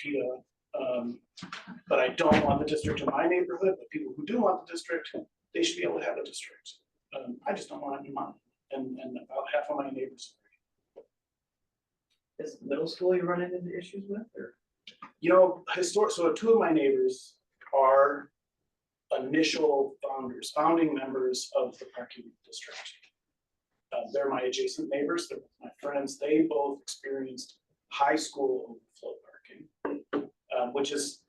PETA. But I don't want the district in my neighborhood, but people who do want the district, they should be able to have a district. I just don't want it in mine, and about half of my neighbors. Is middle school you running into issues with, or? You know, so two of my neighbors are initial founding members of the parking district. They're my adjacent neighbors, they're my friends. They both experienced high school overflow parking, which is,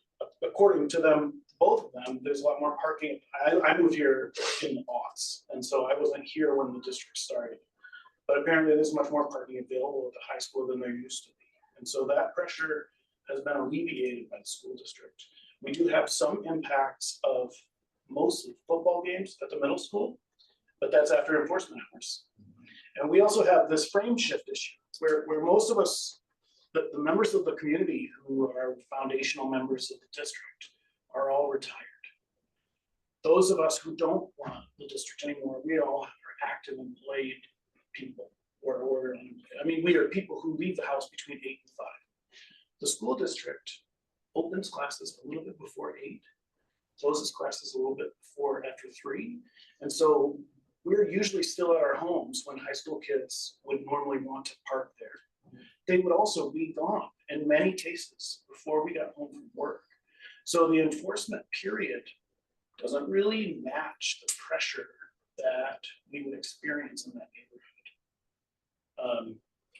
according to them, both of them, there's a lot more parking. I moved here in the aughts, and so I wasn't here when the district started. But apparently there's much more parking available at the high school than there used to be. And so that pressure has been alleviated by the school district. We do have some impacts of mostly football games at the middle school, but that's after enforcement hours. And we also have this frame shift issue where most of us, the members of the community who are foundational members of the district are all retired. Those of us who don't want the district anymore, we all are active and employed people, I mean, we are people who leave the house between 8 and 5. The school district opens classes a little bit before 8, closes classes a little bit before after 3. And so we're usually still at our homes when high school kids would normally want to park there. They would also be gone in many cases before we got home from work. So the enforcement period doesn't really match the pressure that we would experience in that neighborhood.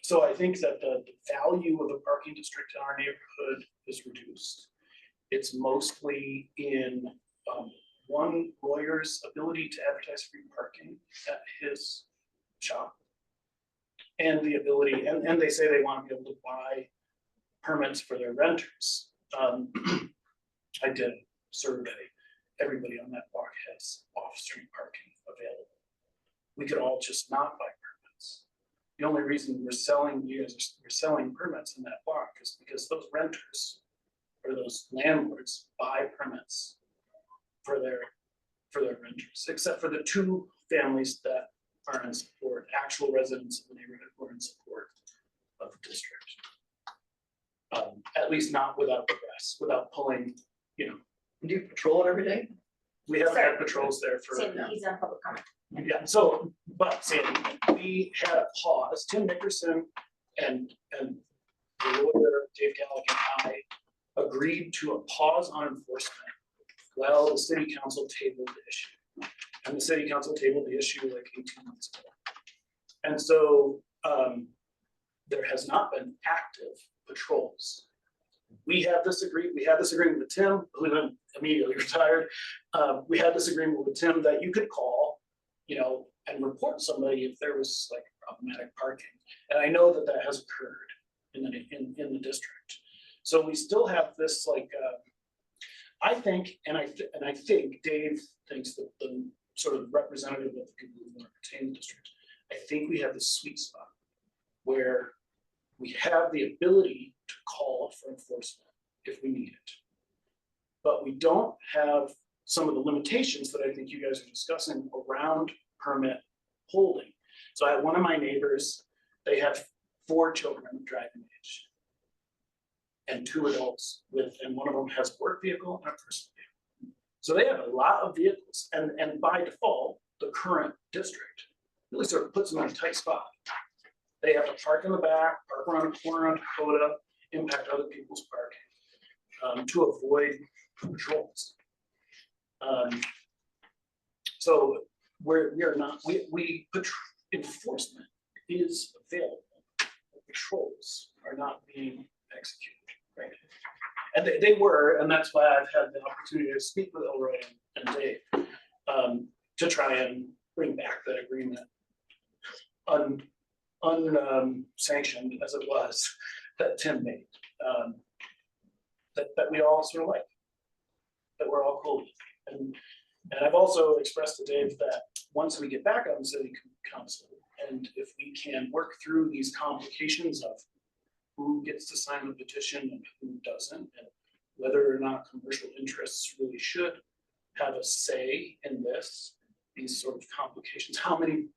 So I think that the value of the parking district in our neighborhood is reduced. It's mostly in one lawyer's ability to advertise free parking at his shop, and the ability, and they say they want to be able to buy permits for their renters. I did a survey. Everybody on that block has off-street parking available. We could all just not buy permits. The only reason we're selling permits in that block is because those renters or those landlords buy permits for their renters, except for the 2 families that are in support, actual residents of the neighborhood who are in support of the district. At least not without press, without pulling, you know. Do you patrol it every day? We haven't had patrols there for. Sandy, he's on public comment. Yeah, so, but Sandy, we had a pause, Tim Nickerson and the lawyer, Dave Galligan, and I agreed to a pause on enforcement while the city council tabled the issue. And the city council tabled the issue like 18 months ago. And so there has not been active patrols. We had this agreement with Tim, who then immediately retired. We had this agreement with Tim that you could call, you know, and report somebody if there was like problematic parking. And I know that has occurred in the district. So we still have this like, I think, and I think Dave thinks that the sort of representative of the people who want to retain the district, I think we have this sweet spot where we have the ability to call for enforcement if we need it. But we don't have some of the limitations that I think you guys are discussing around permit holding. So I have one of my neighbors, they have 4 children driving age and 2 adults and one of them has a work vehicle and a personal vehicle. So they have a lot of vehicles and by default, the current district really sort of puts them in a tight spot. They have to park in the back, park around a corner on Dakota, impact other people's parking to avoid patrols. So enforcement is available. Patrols are not being executed, right? And they were, and that's why I've had the opportunity to speak with Elroy and Dave. to try and bring back that agreement. Unsanctioned as it was, that Tim made, that we all sort of like, that we're all cool with. And I've also expressed to Dave that once we get back on city council, and if we can work through these complications of who gets to sign the petition and who doesn't, and whether or not commercial interests really should have a say in these sort of complications, how many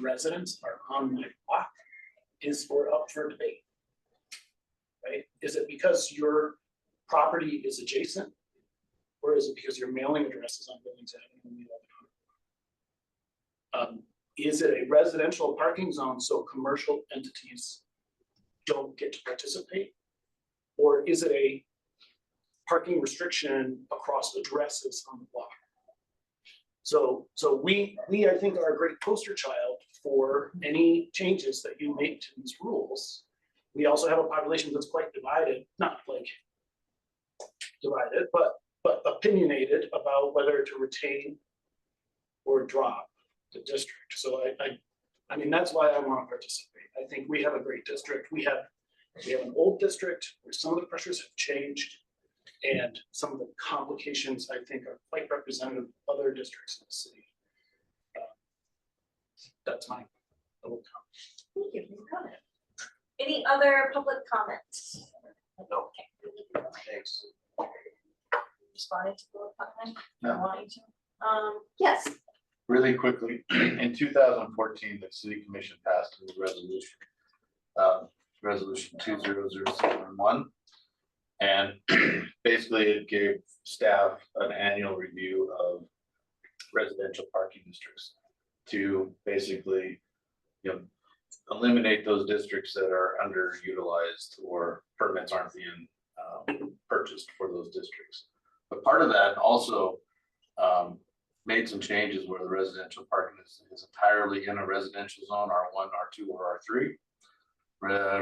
residents are on my block is up for debate. Right? Is it because your property is adjacent? Or is it because your mailing address is on Billings Avenue and 1100? Is it a residential parking zone so commercial entities don't get to participate? Or is it a parking restriction across addresses on the block? So we I think are a great poster child for any changes that you make to these rules. We also have a population that's quite divided, not like divided, but opinionated about whether to retain or drop the district. So I mean, that's why I want to participate. I think we have a great district. We have an old district where some of the pressures have changed, and some of the complications I think are quite representative of other districts in the city. That's my little comment. Thank you for your comment. Any other public comments? No. Thanks. Responding to public comment? No. Wanting to? Yes. Really quickly, in 2014, the city commission passed a resolution, resolution 20071. And basically it gave staff an annual review of residential parking districts to basically, eliminate those districts that are underutilized or permits aren't being purchased for those districts. But part of that also made some changes where the residential parking is entirely in a residential zone, R1, R2, or R3.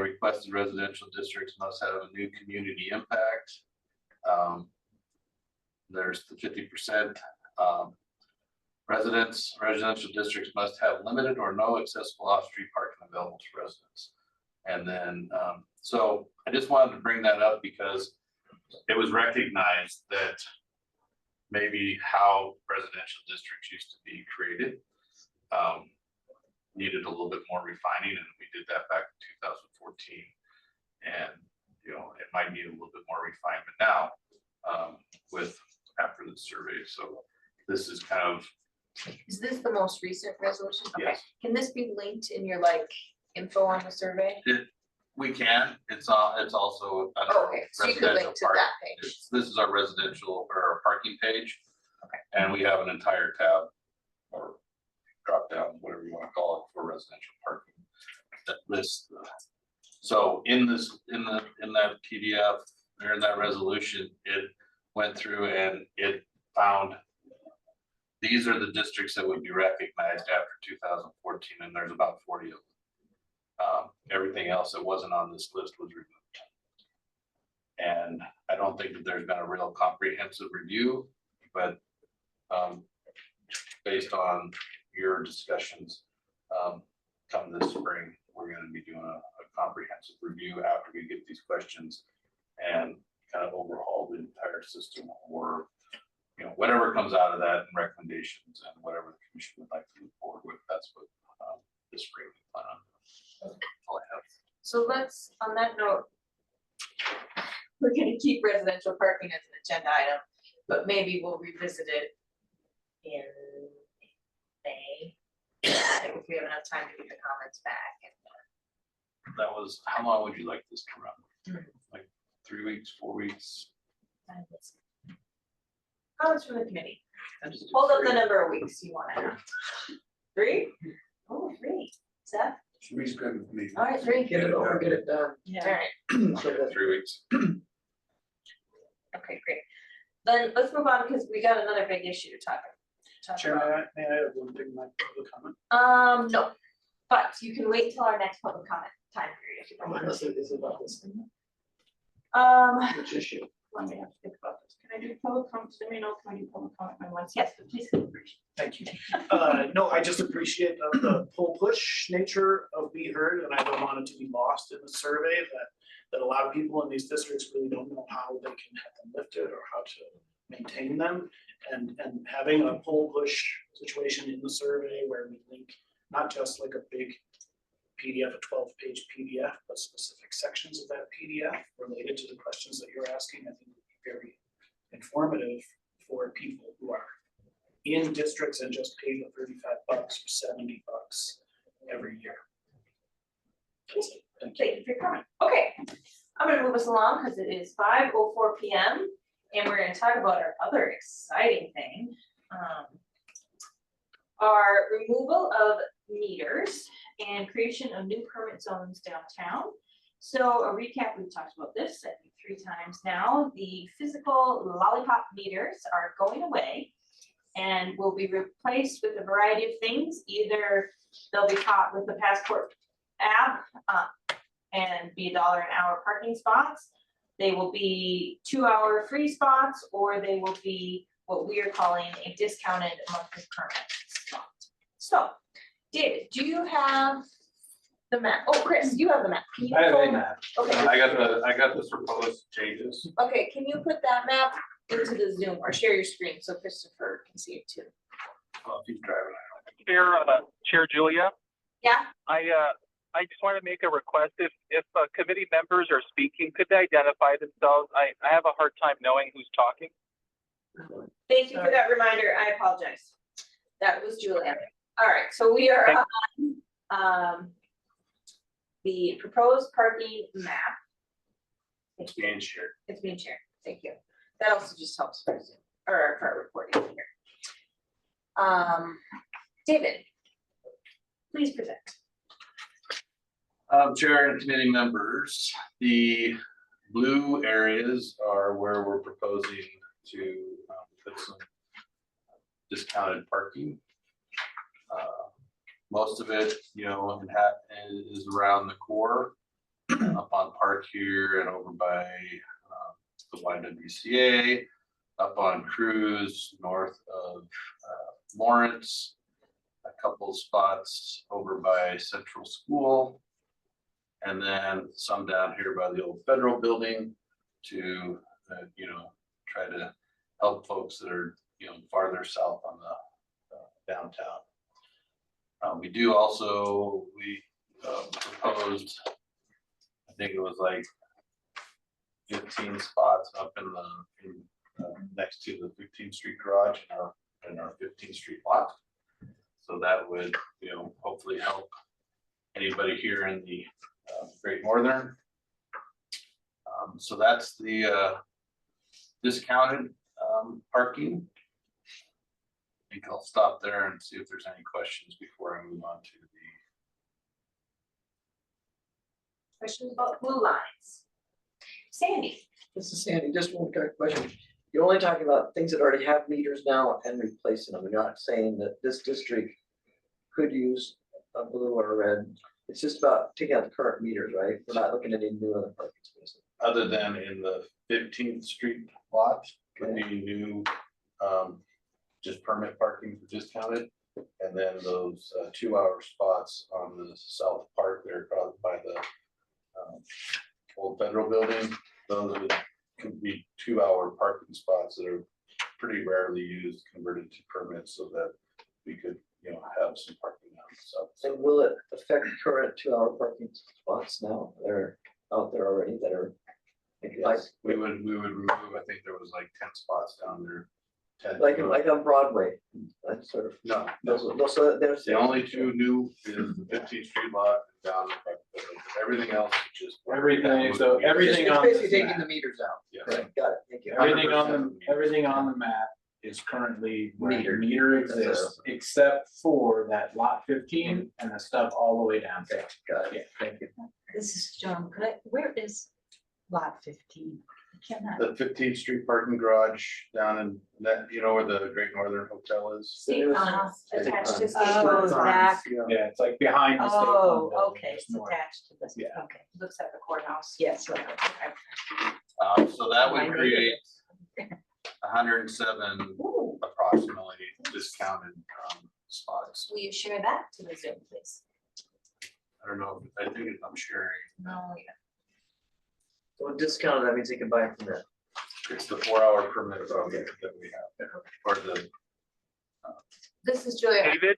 Requested residential districts must have a new community impact. There's the 50%. Residential districts must have limited or no accessible off-street parking available to residents. And then, so I just wanted to bring that up because it was recognized that maybe how residential districts used to be created needed a little bit more refining, and we did that back in 2014. And it might need a little bit more refinement now after the survey. So this is kind of. Is this the most recent resolution? Okay. Yes. Can this be linked in your info on the survey? We can. It's also. Okay, so you could link to that page. This is our residential or our parking page. Okay. And we have an entire tab or drop down, whatever you want to call it, for residential parking that lists. So in that PDF or in that resolution, it went through and it found these are the districts that would be recognized after 2014, and there's about 40 of them. Everything else that wasn't on this list was removed. And I don't think that there's been a real comprehensive review, but based on your discussions, come this spring, we're going to be doing a comprehensive review after we get these questions and kind of overhaul the entire system, or whatever comes out of that and recommendations and whatever the commission would like to move forward with. That's what this spring we plan on. All I have. So let's, on that note, we're gonna keep residential parking as an agenda item, but maybe we'll revisit it in May. If we have enough time to get the comments back. That was, how long would you like this to run? Like 3 weeks, 4 weeks? Comments from the committee. Hold up the number of weeks you want to have. 3? Oh, 3. Seth? Three's good with me. All right, 3. Get it over, get it done. All right. So that 3 weeks. Okay, great. Then let's move on because we got another big issue to talk Chair, about. may I have one thing in my public comment? No, but you can wait till our next public comment time period if you want. Unless it is about this thing, Um, which issue? let me have to think about this. Can I do public comment? Let me know if I do public comment at once. Yes, but please. Thank you. No, I just appreciate the pull push nature of Be Heard, and I don't want it to be lost in the survey that a lot of people in these districts really don't know how they can have them lifted or how to maintain them. And having a pull push situation in the survey where we link not just like a big PDF, a 12-page PDF, but specific sections of that PDF related to the questions that you're asking, I think would be very informative for people who are in districts and just pay the $35 or $70 every year. Thank you. Thank you for your comment. Okay, I'm gonna move us along because it is 5:04 PM and we're gonna talk about our other exciting thing. Our removal of meters and creation of new permit zones downtown. So a recap, we've talked about this, I think 3 times now. The physical lollipop meters are going away and will be replaced with a variety of things. Either they'll be taught with the Passport app and be $1 an hour parking spots. They will be 2-hour free spots, or they will be what we are calling a discounted monthly permit spot. So, David, do you have the map? Oh, Chris, you have the map. Can you I have pull- a map. Okay, I got the proposed changes. okay, can you put that map into the Zoom or share your screen so Christopher can see it too? If he's driving. Chair Julia, Yeah, I just want to make a request. If committee members are speaking, could they identify themselves? I have a hard time knowing who's talking. thank you for that reminder. I apologize. That was Julia. All right, so we are on the proposed parking map. It's being shared. It's being shared. Thank you. That also just helps for Zoom or for our recording here. David, please present. Chair and committee members, the blue areas are where we're proposing to put some discounted parking. Most of it, you know, is around the core, up on Park here and over by the YWCA, up on Cruz, north of Lawrence, a couple spots over by Central School, and then some down here by the old federal building to, you know, try to help folks that are, you know, farther south on the downtown. We do also, we proposed, I think it was like 15 spots up in the, next to the 15th Street garage in our 15th Street lot. So that would, you know, hopefully help anybody here in the Great Northern. So that's the discounted parking. I think I'll stop there and see if there's any questions before I move on to the. Questions about blue lines? Sandy? This is Sandy, just one quick question. You're only talking about things that already have meters now and replacing them. You're not saying that this district could use a blue or a red. It's just about taking out the current meters, right? We're not looking at any new other parking spaces. Other than in the 15th Street lot, could be new, just permit parking for discounted. And then those 2-hour spots on the south park there by the old federal building, those could be 2-hour parking spots that are pretty rarely used, converted to permits so that we could, you know, have some parking on the south. And will it affect current 2-hour parking spots now? They're out there already that are. Like, We would remove, I think there was like 10 spots down there. 10 like on Broadway, that sort of. No, Those, so there's. the only 2 new is the 15th Street lot down, everything else is just. Everything, so It's everything on basically this taking map. the meters out. Yeah. Right, got it, thank you. Everything on the map is currently where the Metered. meter exists, except for that lot 15 and the stuff all the way down. Okay, got it. Yeah, thank you. This is Joan. Where is lot 15? I cannot. The 15th Street parking garage down in that, you know where the Great Northern Hotel is? State funds attached to state Oh, funds. that. Yeah, it's like behind the state. fund Oh, building, okay, just it's north. attached to this. Yeah. Okay, Looks at the courthouse. yes. So that would create 107 Ooh, approximately discounted spots. will you share that to the Zoom, please? I don't know, I think I'm sharing. No, yeah. So discounted, that means they can buy it from that. It's the 4-hour permit that we have, or the, This is Julia. David,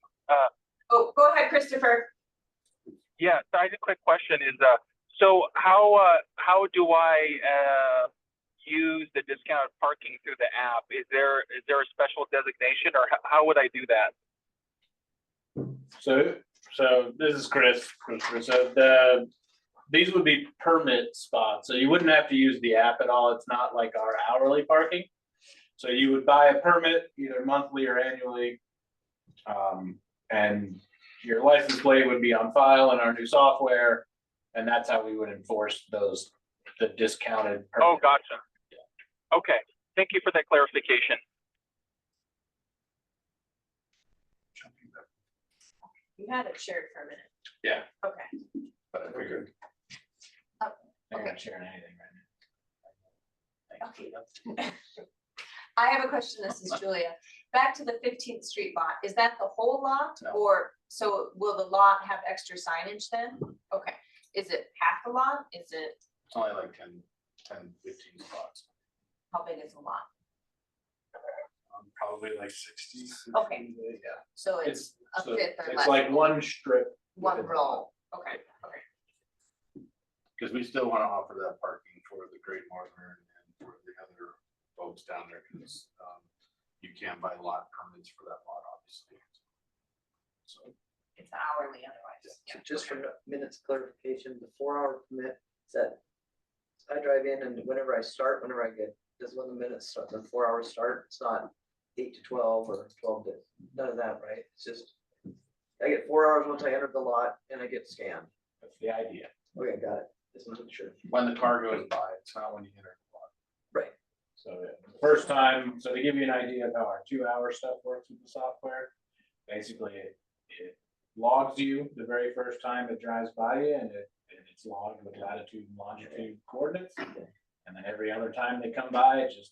Oh, go ahead, Christopher. yeah, so I had a quick question is, so how do I, use the discounted parking through the app? Is there a special designation or how would I do that? So this is Chris. So these would be permit spots. So you wouldn't have to use the app at all. It's not like our hourly parking. So you would buy a permit either monthly or annually. And your license plate would be on file in our new software. And that's how we would enforce the discounted. Oh, permit. gotcha. Okay, thank you for that clarification. You had it shared for a minute. Yeah. Okay. but I figured. I'm not sharing anything right now. Okay. I have a question. This is Julia. Back to the 15th Street lot. Is that the whole lot? No. Or, so will the lot have extra signage then? Okay. Is it half the lot? Is it, It's only like 10, 15 spots. how big is the lot? Probably like 60. Okay. Yeah. So it's a So fifth or less. it's like one strip. One within the row. Okay, okay. Because we still want to offer that parking for the Great Northern and for the other folks down there, because you can't buy lot permits for that lot, obviously. So, It's hourly otherwise. So Yeah. just for minutes clarification, the 4-hour permit, is that I drive in and whenever I start, whenever I get, does when the minutes start, the 4 hours start, it's not 8 to 12 or 12 to, none of that, right? It's just, I get 4 hours once I enter the lot and I get scanned. That's the idea. Okay, got it. Just wasn't sure. when the car goes by, it's not when you enter the lot. Right. So the first time, so to give you an idea of how our 2-hour stuff works with the software, basically it logs you the very first time it drives by you and it's logged with latitude and longitude coordinates. And then every other time they come by, it just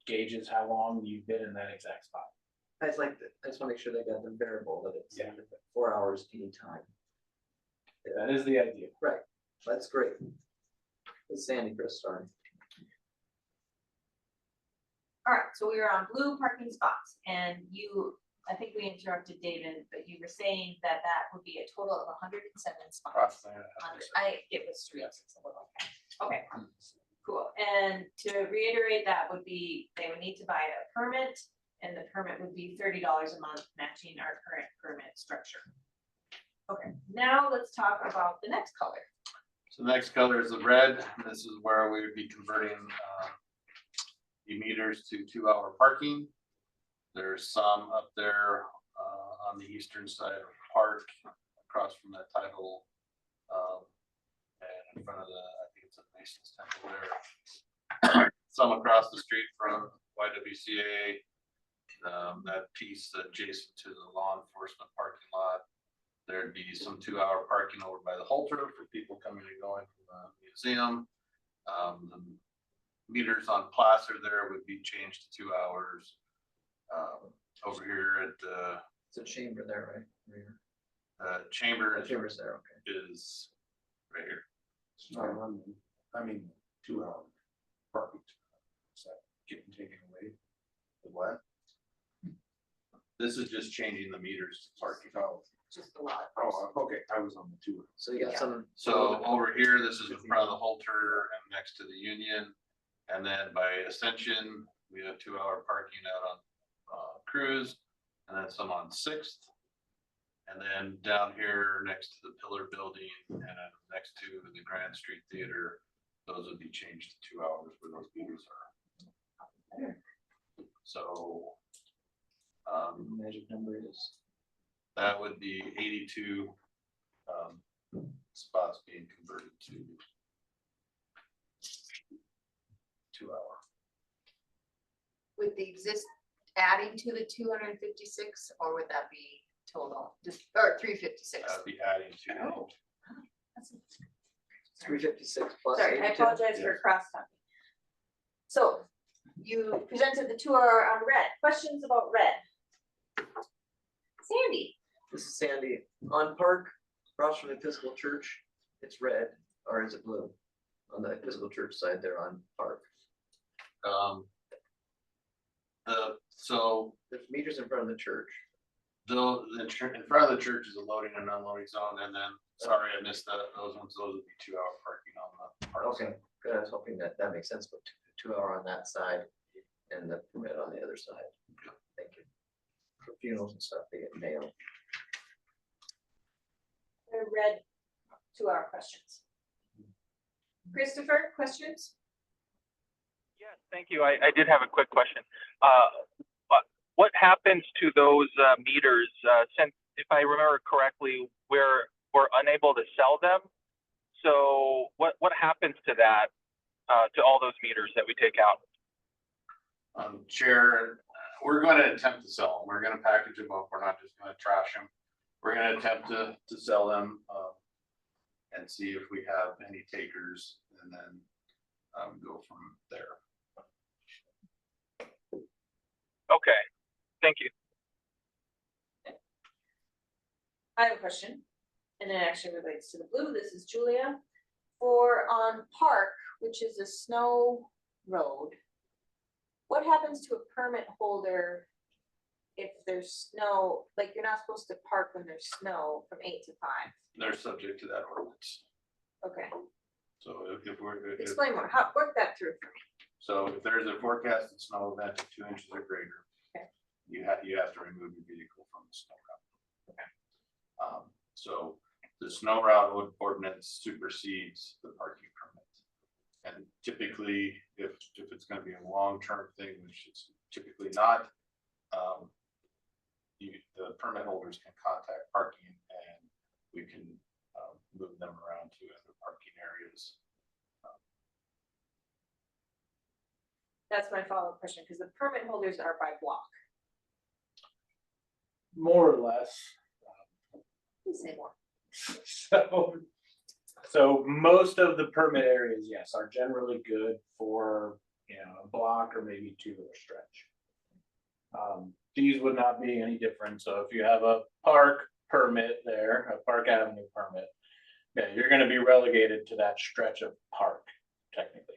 gauges how long you've been in that exact spot. I just like that. I just want to make sure they got the variable that it's Yeah. 4 hours anytime. That is the idea. Right. That's great. It's Sandy, Chris, sorry. All right, so we were on blue parking spots and you, I think we interrupted David, but you were saying that that would be a total of 107 spots. Approximately, It was streets, it's a little, okay, cool. And to reiterate, that would be, they would need to buy a permit and the permit would be $30 a month, matching our current permit structure. Okay, now let's talk about the next color. So the next color is the red. This is where we would be converting the meters to 2-hour parking. There's some up there on the eastern side of the park, across from that title, and in front of the, I think it's a Mason's Temple there. Some across the street from YWCA, that piece adjacent to the law enforcement parking lot. There'd be some 2-hour parking over by the Halter for people coming and going from the museum. The meters on Placer there would be changed to 2 hours. Over here at It's a chamber there, right? Right here. Chamber The chamber's there, okay. is right here. It's not unlimited. I mean, 2 hour parking. Is that getting taken away? The what? This is just changing the meters to parking. Oh, Just a lot. okay, I was on the 2. So you got some. So over here, this is in front of the Halter and next to the Union. And then by Ascension, we have 2-hour parking out on Cruz, and then some on 6th. And then down here next to the Pillar Building and next to the Grand Street Theater, those would be changed to 2 hours where those meters are. So Magic number is. that would be 82 spots being converted to 2-hour. Would the adding to the 256, or would that be total, or 356? That'd be adding to. Oh. That's- 356 plus. Sorry, I 82. apologize for cross talking. So you presented the tour on red. Questions about red? Sandy? This is Sandy. On Park, across from the Episcopal Church, it's red, or is it blue? On the Episcopal Church side there on Park. So There's meters in front of the church. in front of the church is a loading and unloading zone, and then, sorry, I missed those ones, those would be 2-hour parking on the park Okay, side. good. I was hoping that that makes sense, but 2 hour on that side and the permit on the other side. Thank you. For funerals and stuff, they get mailed. Red 2-hour questions. Christopher, questions? Yes, thank you. I did have a quick question. What happens to those meters, since, if I remember correctly, we're unable to sell them? So what happens to that, to all those meters that we take out? Chair, we're gonna attempt to sell them. We're gonna package them up. We're not just gonna trash them. We're gonna attempt to sell them, and see if we have any takers, and then, go from there. Okay, thank you. I have a question, and it actually relates to the blue. This is Julia. For on Park, which is a snow road, what happens to a permit holder if there's snow, like you're not supposed to park when there's snow from 8 to 5? They're subject to that ordinance. Okay, So if explain more, work that through for me. so if there's a forecasted snow event of 2 inches or greater, Okay. you have to remove your vehicle from the snow route. Okay. So the snow route ordinance supersedes the parking permit. And typically, if it's gonna be a long-term thing, which it's typically not, the permit holders can contact parking and we can move them around to other parking areas. That's my follow-up question, because the permit holders are by block. More or less. Please say more. So most of the permit areas, yes, are generally good for, a block or maybe 2 a stretch. These would not be any different. So if you have a park permit there, a Park Avenue permit, yeah, you're gonna be relegated to that stretch of park technically.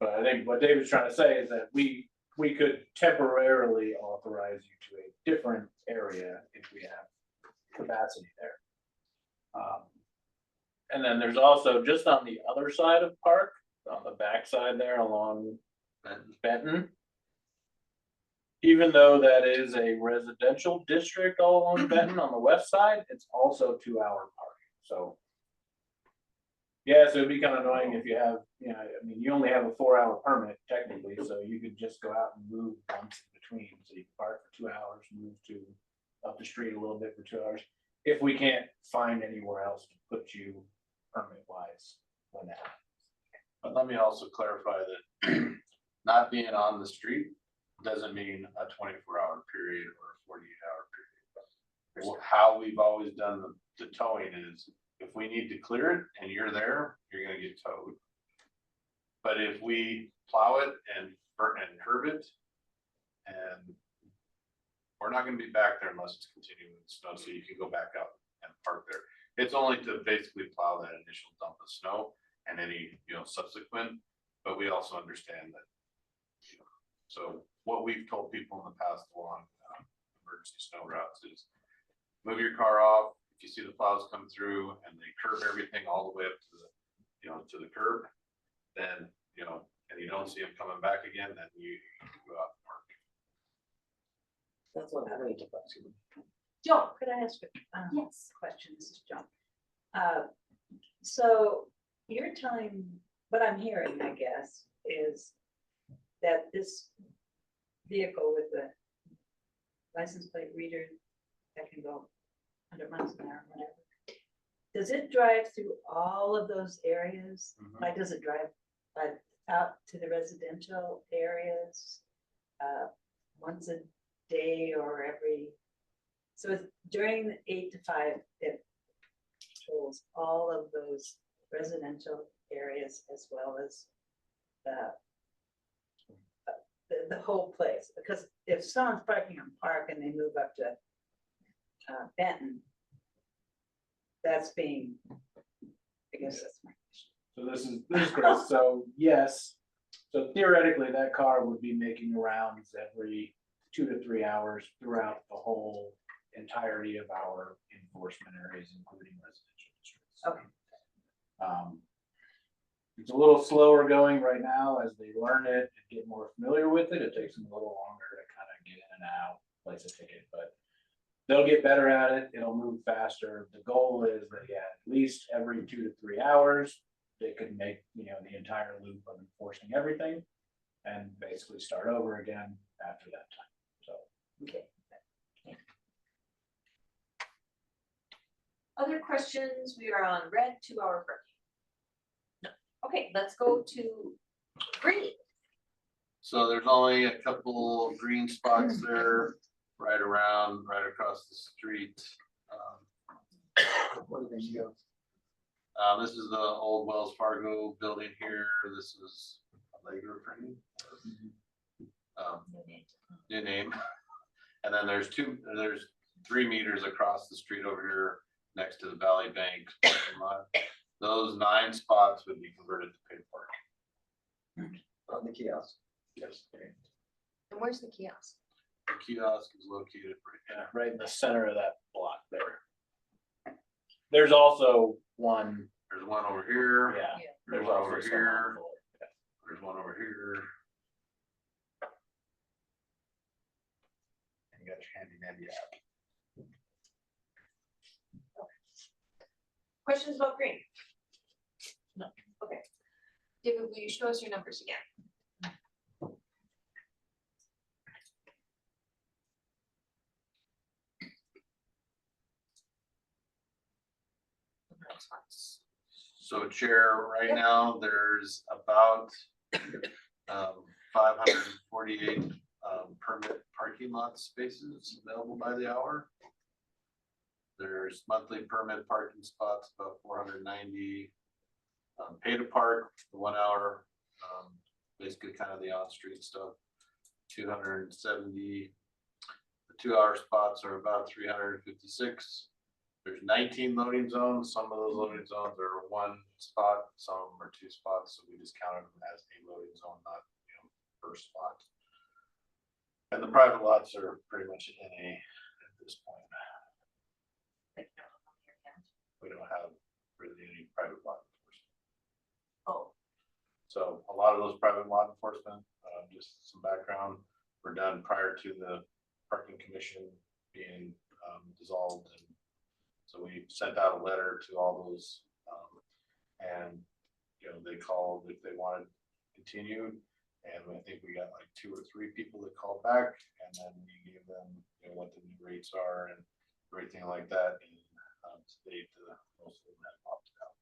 But I think what David's trying to say is that we could temporarily authorize you to a different area if we have capacity there. And then there's also just on the other side of Park, on the back side there along Benton. Even though that is a residential district all along Benton on the west side, it's also 2-hour parking, so. Yeah, so it'd be kind of annoying if you have, you only have a 4-hour permit technically, so you could just go out and move once in between. So you can park for 2 hours, move to up the street a little bit for 2 hours. If we can't find anywhere else to put you permit wise when that happens. But let me also clarify that not being on the street doesn't mean a 24-hour period or a 48-hour period. How we've always done the towing is if we need to clear it and you're there, you're gonna get towed. But if we plow it and curb it, and we're not gonna be back there unless it's continuing with snow, so you can go back out and park there. It's only to basically plow that initial dump of snow and any, subsequent, but we also understand that, so what we've told people in the past along emergency snow routes is move your car off. If you see the plows come through and they curb everything all the way up to the, to the curb, then, and you don't see them coming back again, then you go out and park. That's what I need to. Joan? Could I ask a Yes. question? This is John. So you're telling, what I'm hearing, I guess, is that this vehicle with the license plate reader that can go 100 miles an hour, whatever, does it drive through all of those areas? Mhm. Like, does it drive out to the residential areas once a day or every? So it's during the 8 to 5, it patrols all of those residential areas as well as the the whole place, because if someone's parking on Park and they move up to Benton, that's being, I guess that's my question. So this is great. So yes, so theoretically, that car would be making rounds every 2 to 3 hours throughout the whole entirety of our enforcement areas, including residential districts. Okay. It's a little slower going right now as they learn it and get more familiar with it. It takes them a little longer to kind of get in and out, place a ticket, but they'll get better at it. It'll move faster. The goal is that, yeah, at least every 2 to 3 hours, they could make, the entire loop of enforcing everything and basically start over again after that time. So. Okay. Other questions? We are on red 2-hour parking. No. Okay, let's go to green. So there's only a couple of green spots there, right across the street. What do they do? This is the old Wells Fargo building here. This is Allegro Printing. New name. And then there's 3 meters across the street over here next to the Valley Bank parking lot. Those 9 spots would be converted to paid parking. On the kiosk. Yes. And where's the kiosk? The kiosk is located Right in the center of that block there. There's also one. There's one over here. Yeah. There's one over here. There's one over here. And you got your handy dandy app. Questions about green? No. Okay. David, will you show us your numbers again? So Chair, right now, there's about 548 permit parking lot spaces available by the hour. There's monthly permit parking spots, about 490. Pay to park, the 1 hour, basically kind of the on-street stuff, 270. The 2-hour spots are about 356. There's 19 loading zones. Some of those loading zones are 1 spot, some are 2 spots. So we just counted them as a loading zone, not per spot. And the private lots are pretty much NA at this point. We don't have really any private lot enforcement. Oh. So a lot of those private lot enforcement, just some background, were done prior to the parking commission being dissolved. And so we sent out a letter to all those and they called if they wanted to continue. And I think we got like 2 or 3 people that called back, and then we gave them what the new rates are and everything like that. And to date, most of them have opted out.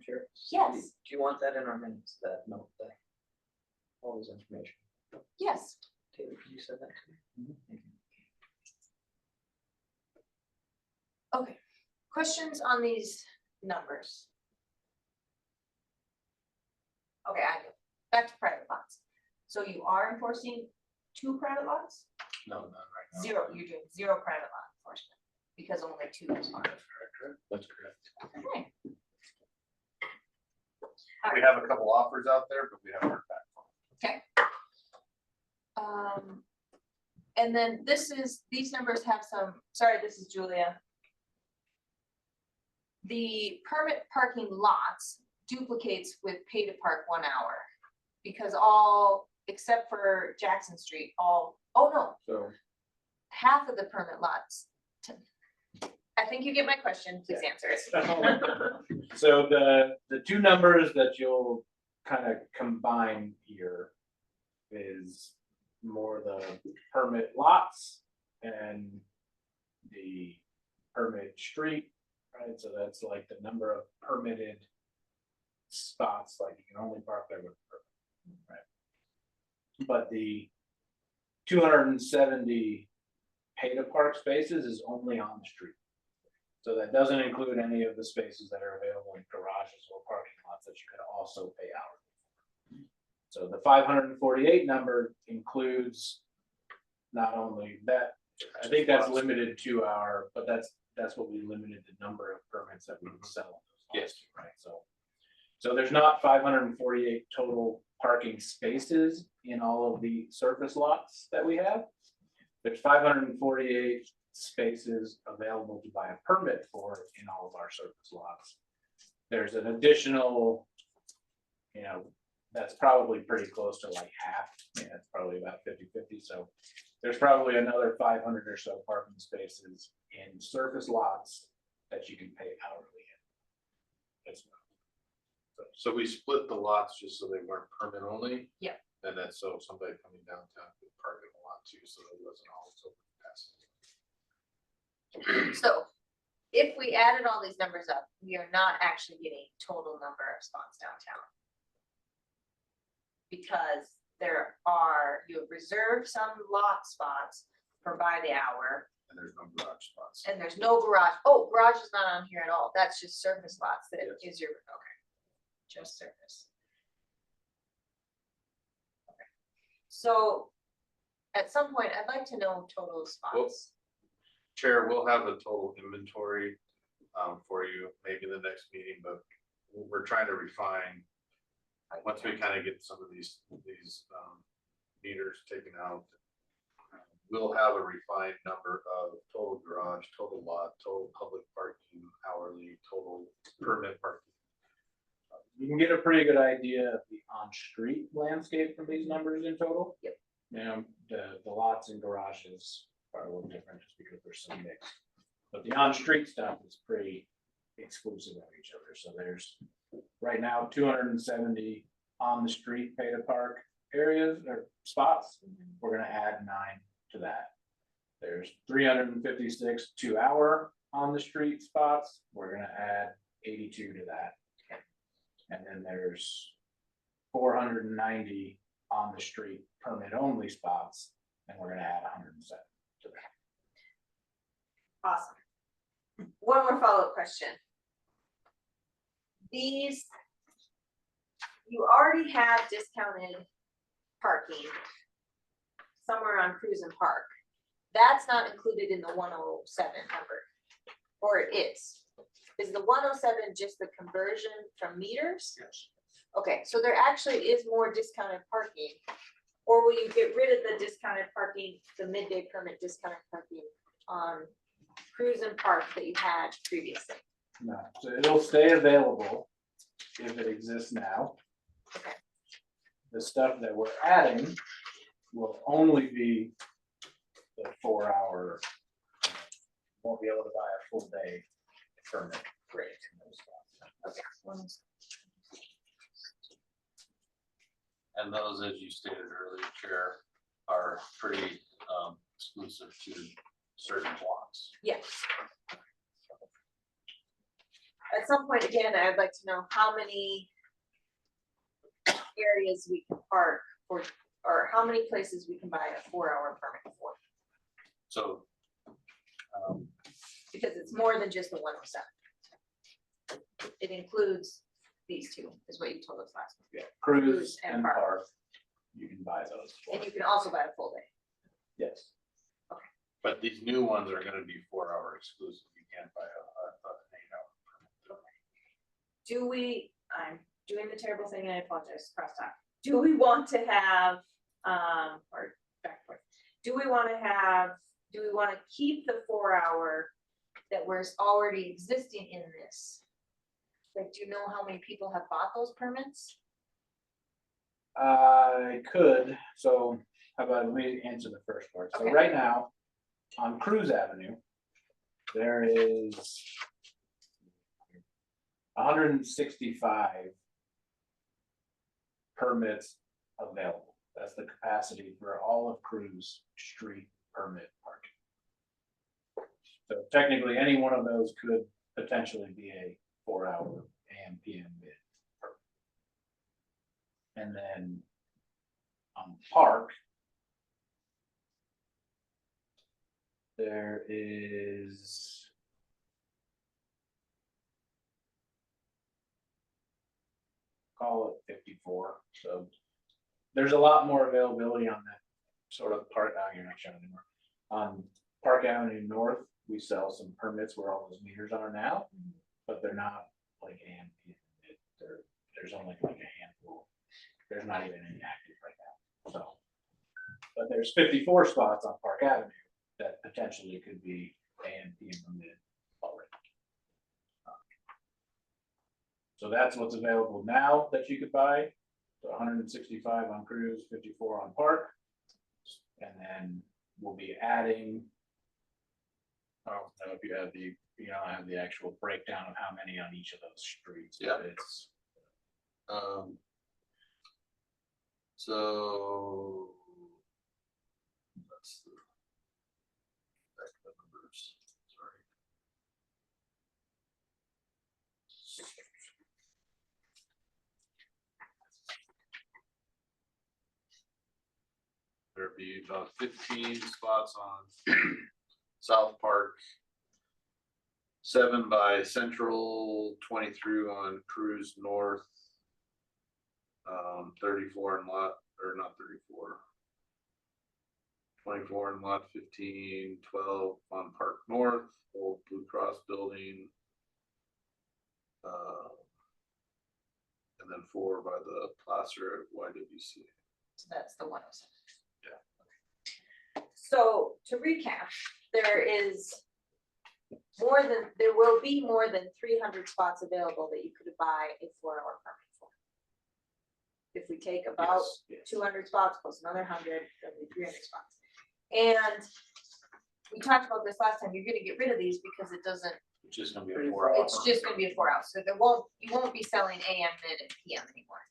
Sure. Yes. Do you want that in our minutes, that note, that all this information? Yes. Taylor, could you send that to me? Okay. Questions on these numbers? Okay, I do. Back to private lots. So you are enforcing 2 private lots? No, not right now. 0, you're doing 0 private lot enforcement because only 2 is on. That's correct. Okay. We have a couple offers out there, but we haven't heard back from them. Okay. And then these numbers have some, sorry, this is Julia. The permit parking lots duplicates with pay to park 1 hour. Because all, except for Jackson Street, oh no, So, half of the permit lots. I think you get my question, please answer it. So the 2 numbers that you'll kind of combine here is more the permit lots and the permit street, right? So that's like the number of permitted spots, like you can only park there with a permit, right? But the 270 pay to park spaces is only on the street. So that doesn't include any of the spaces that are available in garages or parking lots that you can also pay hourly. So the 548 number includes not only that, I think that's limited to but that's what we limited the number of permits that we can sell. on those lots, right, so there's not 548 total parking spaces in all of the surface lots that we have. There's 548 spaces available to buy a permit for in all of our surface lots. There's an additional, that's probably pretty close to like half. Yeah, it's probably about 50-50. So there's probably another 500 or so parking spaces in surface lots that you can pay hourly in. As well. So we split the lots just so they weren't permit only? Yeah. And then so somebody coming downtown could park in a lot too, so it wasn't always open capacity. So if we added all these numbers up, we are not actually getting total number of spots downtown. Because you have reserved some lot spots for by the hour, And there's no garage spots. and there's no garage. Oh, garage is not on here at all. That's just surface lots that Yes. is your, okay. Just surface. Okay. So at some point, I'd like to know total spots. Chair, we'll have a total inventory for you, maybe in the next meeting, but we're trying to refine. Once we kind of get some of these meters taken out, we'll have a refined number of total garage, total lot, total public parking, hourly, total permit parking. You can get a pretty good idea of the on-street landscape from these numbers in total. Yep. The lots and garages are a little different just because there's some mix. But the on-street stuff is pretty exclusive of each other. So there's right now 270 on the street pay to park areas or spots. We're gonna add 9 to that. There's 356 2-hour on the street spots. We're gonna add 82 to that. And then there's 490 on the street permit only spots, and we're gonna add 107 to that. Awesome. One more follow-up question. These, you already have discounted parking somewhere on Cruise and Park. That's not included in the 107 number, or it is. Is the 107 just the conversion from meters? Yes. Okay, so there actually is more discounted parking. Or will you get rid of the discounted parking, the midday permit discounted parking on Cruise and Park that you had previously? No, so it'll stay available if it exists now. Okay. The stuff that we're adding will only be the 4-hour. Won't be able to buy a full day permit rate in those spots. Okay. And those, as you stated earlier, Chair, are pretty exclusive to certain blocks. Yes. At some point, again, I'd like to know how many areas we can park for, or how many places we can buy a 4-hour permit for, So because it's more than just the 107. It includes these two, is what you told us last week. Yeah, Cruise and Park, you can buy those. And you can also buy a full day. Yes. but these new ones are gonna be 4-hour exclusive. You can't buy an 8-hour permit. Do we, I'm doing the terrible thing, and I apologize, crosstalk. Do we want to have, or back and forth, do we want to keep the 4-hour that was already existing in this? Like, do you know how many people have bought those permits? I could, so how about, let me answer the first part. So Okay. right now, on Cruise Avenue, there is 165 permits available. That's the capacity for all of Cruise street permit parking. So technically, any one of those could potentially be a 4-hour AM PM bid. And then on Park, there is call it 54, so there's a lot more availability on that sort of park, you're not showing anymore. On Park Avenue North, we sell some permits where all those meters are now, but they're not like AM. There's only like a handful. There's not even any active right now, so. But there's 54 spots on Park Avenue that potentially could be AM, PM permitted already. So that's what's available now that you could buy. So 165 on Cruise, 54 on Park. And then we'll be adding. I don't know if you have the actual breakdown of how many on each of those streets. Yeah. But it's So. That's the. Back to the numbers, sorry. There'd be about 15 spots on South Park. 7 by Central, 20 through on Cruise North. 34 in lot, or not 34. 24 in lot 15, 12 on Park North, Old Blue Cross Building. And then 4 by the Placer at YWCA. So that's the 107. Yeah. So to recap, there will be more than 300 spots available that you could buy a 4-hour permit for. If we take about yes. 200 spots plus another 100, that'll be 300 spots. And we talked about this last time, you're gonna get rid of these because it doesn't, It's just gonna be a 4-hour. it's just gonna be a 4 hour, so you won't be selling AM, mid, and PM anymore.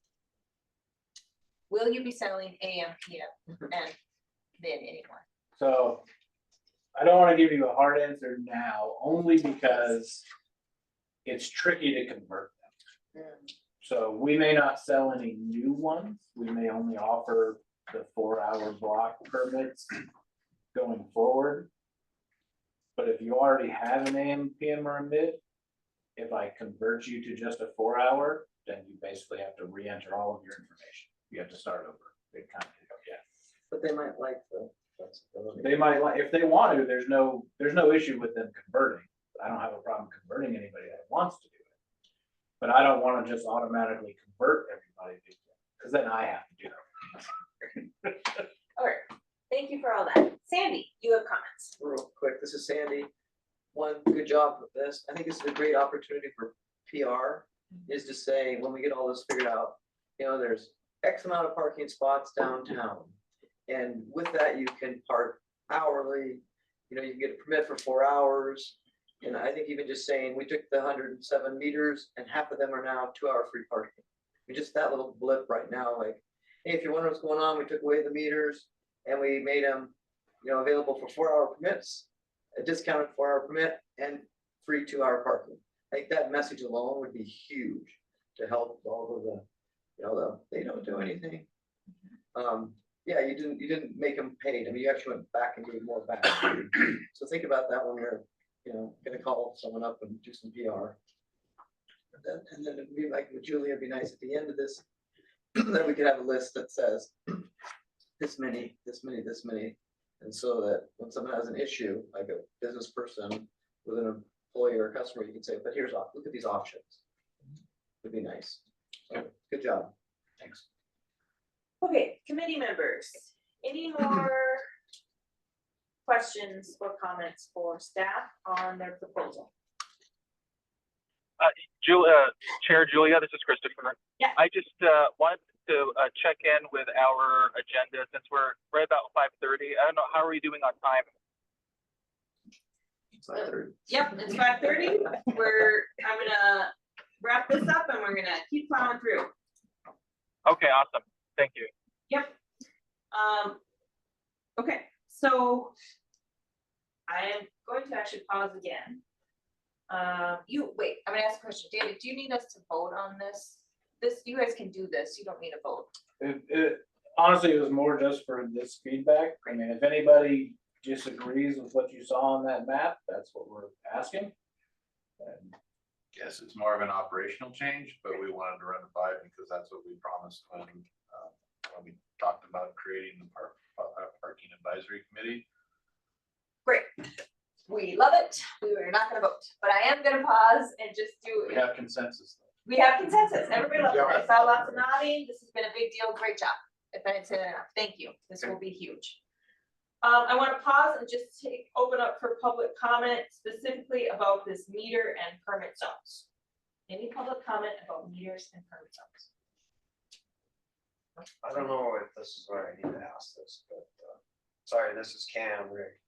Will you be selling AM, PM, and mid anymore? So I don't want to give you a hard answer now, only because it's tricky to convert them. So we may not sell any new ones. We may only offer the 4-hour block permits going forward. But if you already have an AM, PM, or a mid, if I convert you to just a 4-hour, then you basically have to re-enter all of your information. You have to start over. It kind of, yeah. But they might like the flexibility. They might like, if they want to, there's no issue with them converting. I don't have a problem converting anybody that wants to do it. But I don't want to just automatically convert everybody to it, because then I have to do it. All right, thank you for all that. Sandy, you have comments. Real quick, this is Sandy. One, good job with this. I think this is a great opportunity for PR, is to say, when we get all this figured out, there's X amount of parking spots downtown. And with that, you can park hourly, you can get a permit for 4 hours. And I think even just saying, we took the 107 meters and half of them are now 2-hour free parking. Just that little blip right now, like, hey, if you're wondering what's going on, we took away the meters and we made them, available for 4-hour permits, a discounted 4-hour permit and free 2-hour parking. I think that message alone would be huge to help all of the, they don't do anything. Yeah, you didn't make them paid. I mean, you actually went back and gave more back. So think about that when you're, gonna call someone up and do some PR. And then it'd be like with Julie, it'd be nice at the end of this, that we could have a list that says this many, this many, this many. And so that when someone has an issue, like a business person with an employee or a customer, you can say, but look at these options. Would be nice. So, good job. Thanks. Okay, committee members, any more questions or comments for staff on their proposal? Chair Julia, this is Christopher. Yeah. I just wanted to check in with our agenda since we're right about 5:30. I don't know, how are we doing on time? Yep, it's 5:30. I'm gonna wrap this up and we're gonna keep plowing through. Okay, awesome. Thank you. Yep. Okay, so I am going to actually pause again. Wait, I'm gonna ask a question. David, do you need us to vote on this? You guys can do this. You don't need a vote. Honestly, it was more just for this feedback. I mean, if anybody disagrees with what you saw on that map, that's what we're asking. And Yes, it's more of an operational change, but we wanted to run it by because that's what we promised when we creating the parking advisory committee. Great. We love it. We were not gonna vote, but I am gonna pause and just do. We have consensus. We have consensus. Everybody loves it. I saw lots of nodding. This has been a big deal. Great job. If I didn't say that enough, thank you. This will be huge. I want to pause and just open up for public comment specifically about this meter and permit zones. Any public comment about meters and permit zones? I don't know if this is where I need to ask this, but, sorry, this is Cam, Rick.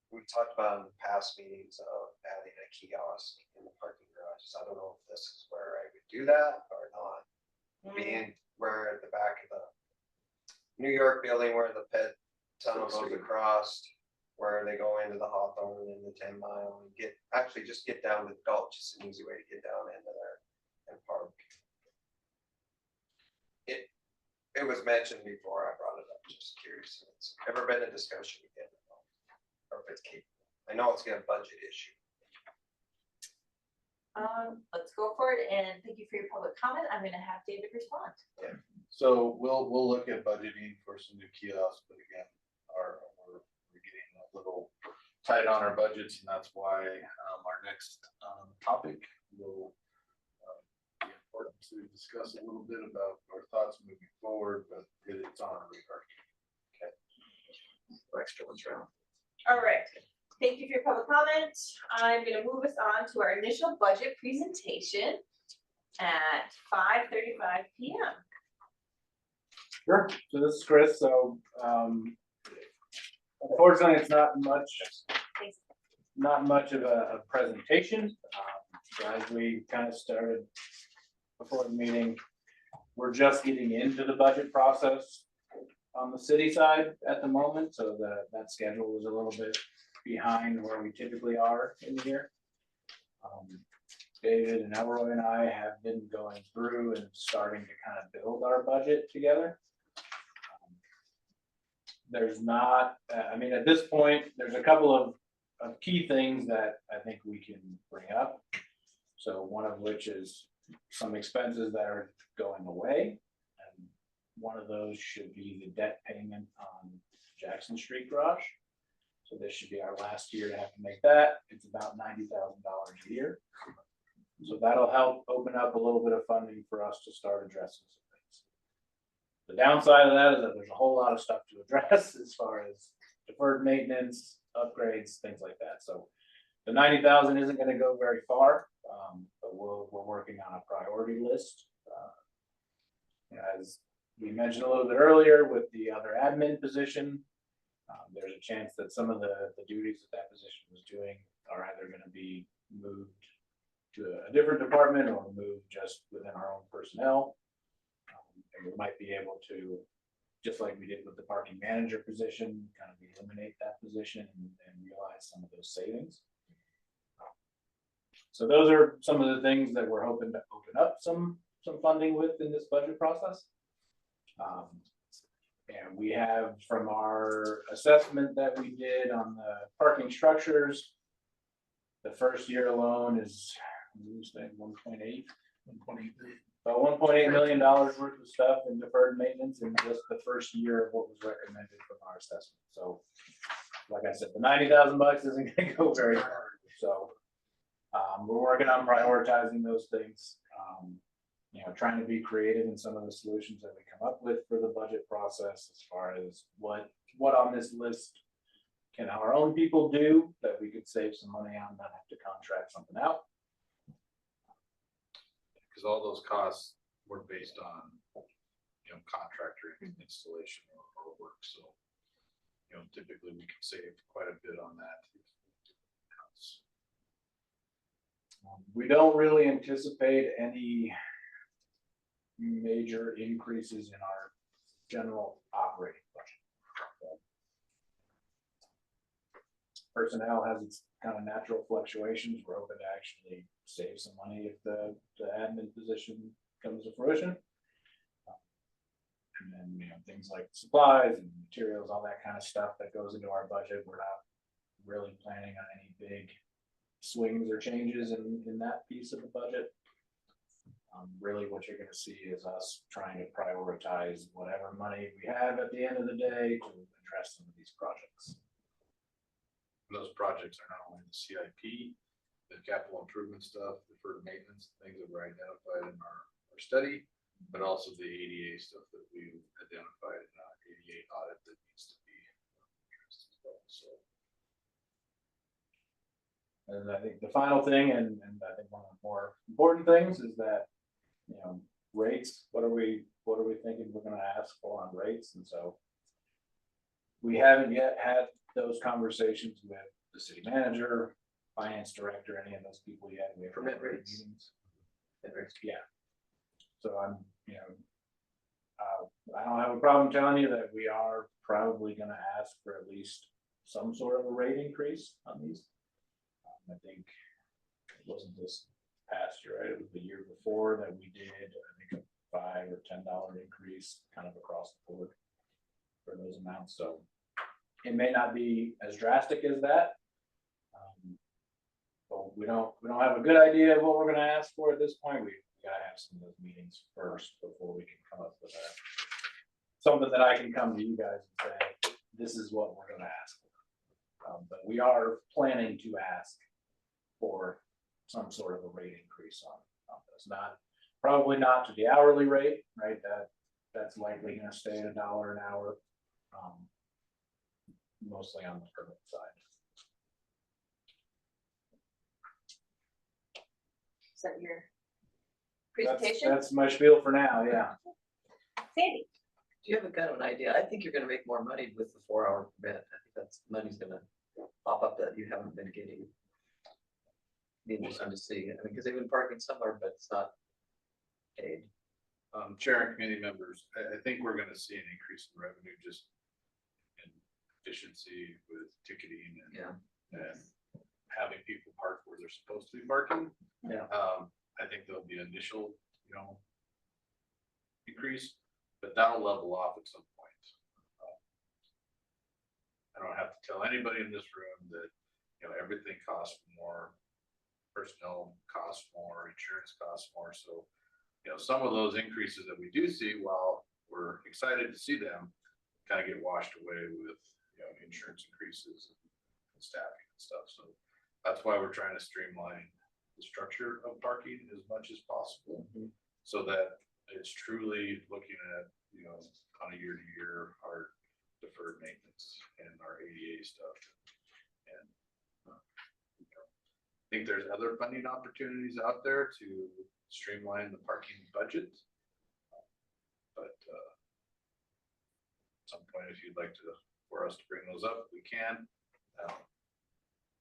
We've talked about in past meetings of adding a kiosk in the parking garages. I don't know if this is where I would do that or not. Being where at the back of the New York building where the pit tunnel goes across, where they go into the Hawthorne and the 10 Mile and just get down to the Gulch. It's an easy way to get down into there and park. It was mentioned before I brought it up, just curious if it's ever been a discussion again. Or if it's capable. I know it's got a budget issue. Let's go for it, and thank you for your public comment. I'm gonna have David respond. So we'll look at budgeting for some new kiosks, but again, we're getting a little tight on our budgets, and that's why our next topic will be important to discuss a little bit about our thoughts moving forward, but it's on our radar. Okay. Extra ones around. All right, thank you for your public comment. I'm gonna move us on to our initial budget presentation at 5:35 PM. Sure. So this is Chris. So unfortunately, it's not much of a presentation. So as we kind of started before the meeting, we're just getting into the budget process on the city side at the moment, so that schedule is a little bit behind where we typically are in the year. David and Elroy and I have been going through and starting to kind of build our budget together. There's not, I mean, at this point, there's a couple of key things that I think we can bring up. So one of which is some expenses that are going away. One of those should be the debt payment on Jackson Street Garage. So this should be our last year to have to make that. It's about $90,000 a year. So that'll help open up a little bit of funding for us to start addressing some things. The downside of that is that there's a whole lot of stuff to address as far as deferred maintenance, upgrades, things like that. So the 90,000 isn't going to go very far, but we're working on a priority list. As we mentioned a little bit earlier with the other admin position, there's a chance that some of the duties that position was doing are either going to be moved to a different department or moved just within our own personnel. And we might be able to, just like we did with the parking manager position, kind of eliminate that position and realize some of those savings. So those are some of the things that we're hoping to open up some funding with in this budget process. And we have, from our assessment that we did on the parking structures, the first year alone is 1.8, about $1.8 million worth of stuff in deferred maintenance in just the first year of what was recommended from our assessment. So, like I said, the $90,000 isn't going to go very far. So, we're working on prioritizing those things. Trying to be creative in some of the solutions that we come up with for the budget process, as far as what on this list can our own people do that we could save some money on, not have to contract something out. Because all those costs were based on, contractor installation or work. So, typically we can save quite a bit on that. We don't really anticipate any major increases in our general operating budget. Personnel has its kind of natural fluctuations. We're hoping to actually save some money if the admin position comes to fruition. And then, things like supplies and materials, all that kind of stuff that goes into our budget. We're not really planning on any big swings or changes in that piece of the budget. Really what you're gonna see is us trying to prioritize whatever money we have at the end of the day to address some of these projects. Those projects are not only the CIP, the capital improvement stuff, deferred maintenance, things that were identified in our study, but also the ADA stuff that we identified in our ADA audit that needs to be addressed as well, so. And I think the final thing, and I think one of the more important things is that, you know, rates, what are we thinking we're gonna ask for on rates? And so we haven't yet had those conversations with the city manager, finance director, any of those people yet. We haven't had Permit rates. meetings. Yeah. So I'm, you know, I don't have a problem telling you that we are probably gonna ask for at least some sort of a rate increase on these. I think it wasn't this past year, right? It was the year before that we did, I think, a $5 or $10 increase kind of across the board for those amounts. So it may not be as drastic as that. But we don't have a good idea of what we're gonna ask for at this point. We gotta have some of those meetings first before we can come up with something that I can come to you guys and say, this is what we're gonna ask for. But we are planning to ask for some sort of a rate increase on this. Probably not to the hourly rate, right? That's likely gonna stay at $1 an hour. Mostly on the permit side. Is that your That's- presentation? That's my spiel for now, yeah. Sandy? Do you have a kind of an idea? I think you're gonna make more money with the 4-hour permit. I think that's money's gonna pop up that you haven't been getting. Be interesting to see. I mean, because they've been parking somewhere, but it's not paid. Chair and committee members, I think we're gonna see an increase in revenue just in efficiency with ticketing and having people park where they're supposed to be parking. Yeah. I think there'll be initial, increase, but that'll level off at some point. I don't have to tell anybody in this room that, everything costs more, personnel costs more, insurance costs more, so some of those increases that we do see, while we're excited to see them, kind of get washed away with, insurance increases and staffing and stuff. So that's why we're trying to streamline the structure of parking as much as possible, so that it's truly looking at, on a year to year, our deferred maintenance and our ADA stuff. And I think there's other funding opportunities out there to streamline the parking budget. But at some point, if you'd like for us to bring those up, we can.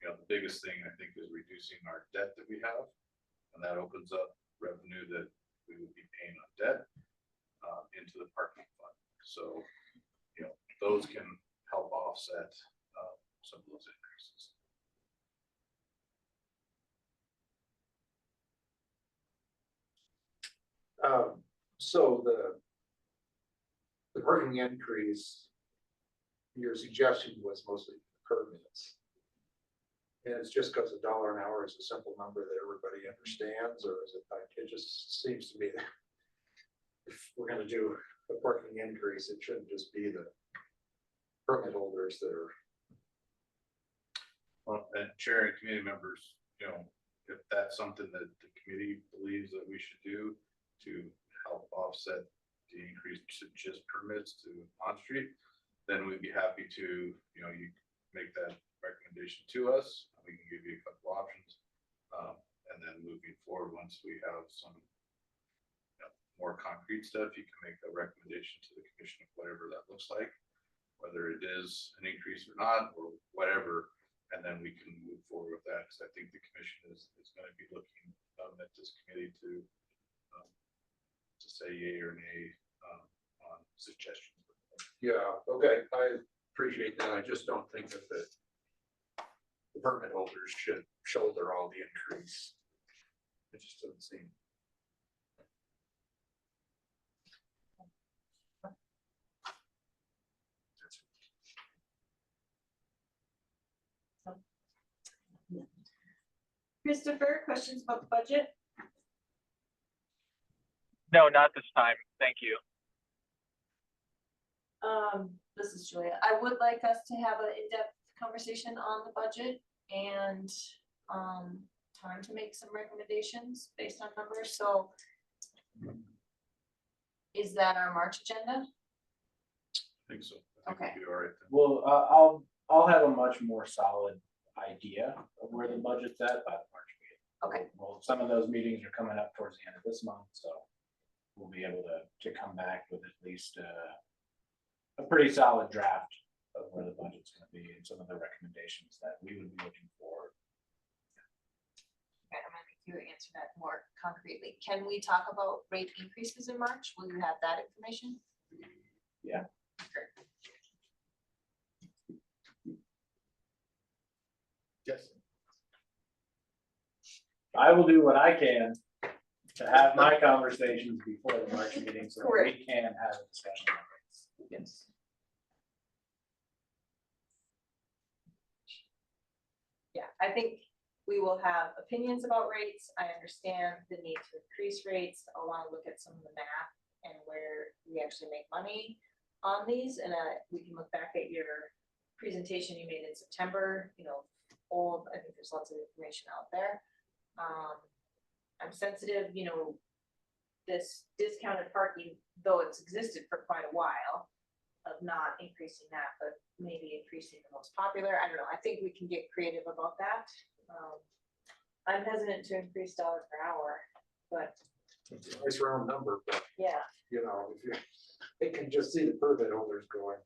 The biggest thing I think is reducing our debt that we have, and that opens up revenue that we would be paying on debt into the parking fund. So, those can help offset some of those increases. So the parking increase, your suggestion was mostly permits. And it's just because $1 an hour is a simple number that everybody understands, or is it like, it just seems to me that if we're gonna do a parking increase, it shouldn't just be the permit holders that are. Well, and chair and committee members, if that's something that the committee believes that we should do to help offset the increase to just permits to on-street, then we'd be happy to, you make that recommendation to us. We can give you a couple options. And then moving forward, once we have some more concrete stuff, you can make a recommendation to the commission of whatever that looks like, whether it is an increase or not, or whatever. And then we can move forward with that, because I think the commission is going to be looking at this committee to say yay or nay on suggestions. Yeah, okay, I appreciate that. I just don't think that the permit holders should shoulder all the increase. It just doesn't seem. Christopher, questions about the budget? No, not this time. Thank you. This is Julia. I would like us to have an in-depth conversation on the budget and, time to make some recommendations based on numbers, so. Is that our March agenda? I think so. I think Okay. we'll be all right then. Well, I'll have a much more solid idea of where the budget's at by the March meeting. Okay. Well, some of those meetings are coming up towards the end of this month, so we'll be able to come back with at least a pretty solid draft of where the budget's gonna be and some of the recommendations that we would be looking for. Okay, I'm gonna make you answer that more concretely. Can we talk about rate increases in March? Will you have that information? Yeah. Okay. Yes. I will do what I can to have my conversations before the March meeting, so that we can have a discussion on this. Yes. Yeah, I think we will have opinions about rates. I understand the need to increase rates. I want to look at some of the math and where we actually make money on these. And we can look back at your presentation you made in September, I think there's lots of information out there. I'm sensitive, this discounted parking, though it's existed for quite a while, of not increasing that, but maybe increasing the most popular. I don't know. I think we can get creative about that. I'm hesitant to increase dollars per hour, but It's a nice round number, but yeah. if they can just see the permit holders going.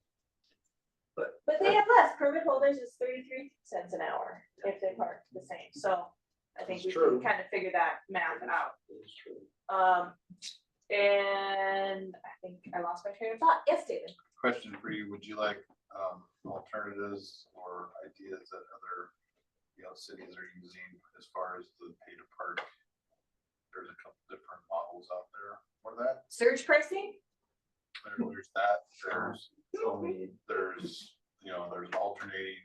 But they have less. Permit holders is 33 cents an hour if they park the same. So I think we That's true. can kind of figure that math out. It's true. And I think I lost my train of thought. Yes, David. Question for you, would you like alternatives or ideas that other, cities are using as far as the pay to park? There's a couple different models out there for that. Surge pricing? There's that, there's alternating,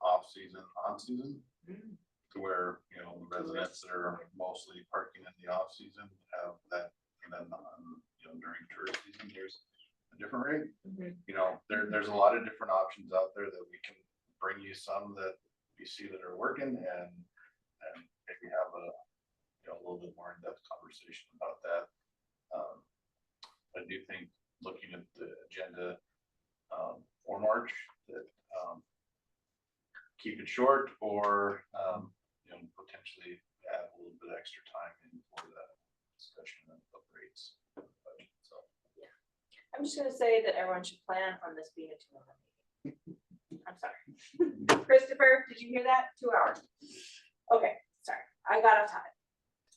off season, on season. To where, the residents that are mostly parking in the off season have that, and then during tourist season, there's a different rate. There's a lot of different options out there that we can bring you some that you see that are working and maybe have a little bit more in-depth conversation about that. I do think looking at the agenda for March, that keep it short or potentially add a little bit extra time in for the discussion of rates. So. I'm just gonna say that everyone should plan on this being a 2-hour meeting. I'm sorry. Christopher, did you hear that? 2 hours. Okay, sorry. I got off topic.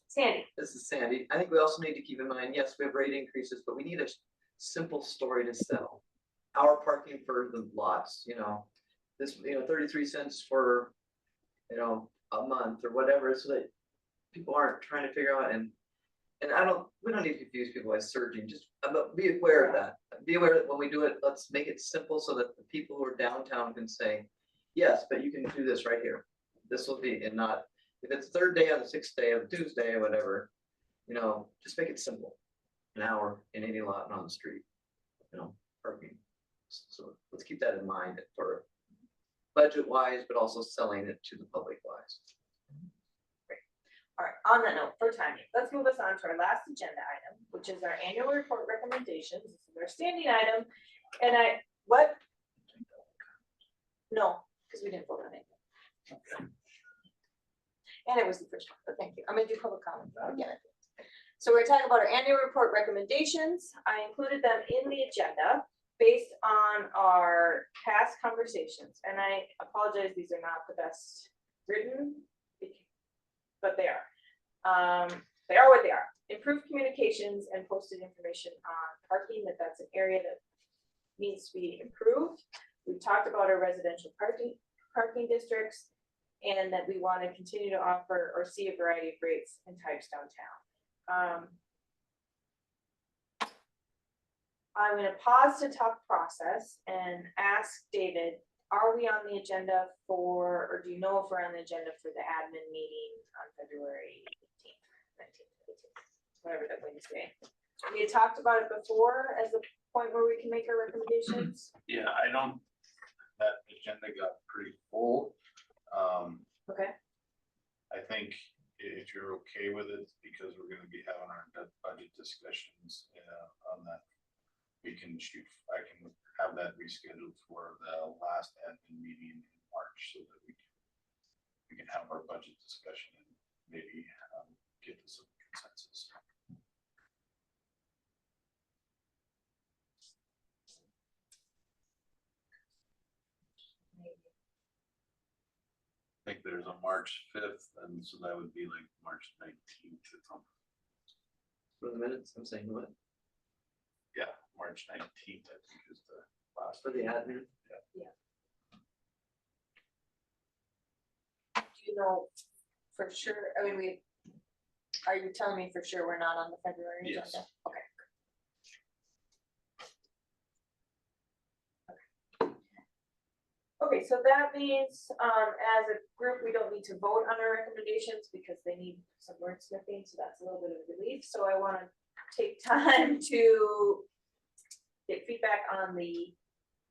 Sandy. This is Sandy. I think we also need to keep in mind, yes, we have rate increases, but we need a simple story to sell. Our parking for the lots, this, 33 cents for, a month or whatever, so that people aren't trying to figure out and we don't need to confuse people by surging, just be aware of that. Be aware that when we do it, let's make it simple so that the people who are downtown can say, yes, but you can do this right here. This will be, and not, if it's the 3rd day on the 6th day of Tuesday or whatever, just make it simple. An hour in any lot and on the street, parking. So let's keep that in mind for budget wise, but also selling it to the public wise. All right, on that note, for timing, let's move us on to our last agenda item, which is our annual report recommendations. This is our standing item. And no, because we didn't vote on it. And it was the first one, but thank you. I'm gonna do public comment again. So we're talking about our annual report recommendations. I included them in the agenda based on our past conversations. And I apologize, these are not the best written, but they are. They are what they are. Improved communications and posted information on parking, that's an area that needs to be improved. We talked about our residential parking districts and that we want to continue to offer or see a variety of rates and types downtown. I'm going to pause to talk process and ask David, are we on the agenda for, or do you know if we're on the agenda for the admin meeting on February 18th, 19th, 18th, whatever that Wednesday? We had talked about it before as a point where we can make our recommendations. Yeah, I don't, that agenda got pretty full. Okay. I think if you're okay with it, because we're gonna be having our budget discussions on that. We can shoot, I can have that rescheduled for the last admin meeting in March so that we can have our budget discussion and maybe get to some consensus. I think there's a March 5th, and so that would be like March 19th or something. For the minutes, I'm saying what, Yeah, March 19th, I think is the last. for the admin, Do you know for sure, I mean, are you telling me for sure we're not on the February Yes. agenda? Okay. Okay, so that means, as a group, we don't need to vote on our recommendations because they need some wordsmithing, so that's a little bit of relief. So I wanna take time to get feedback on the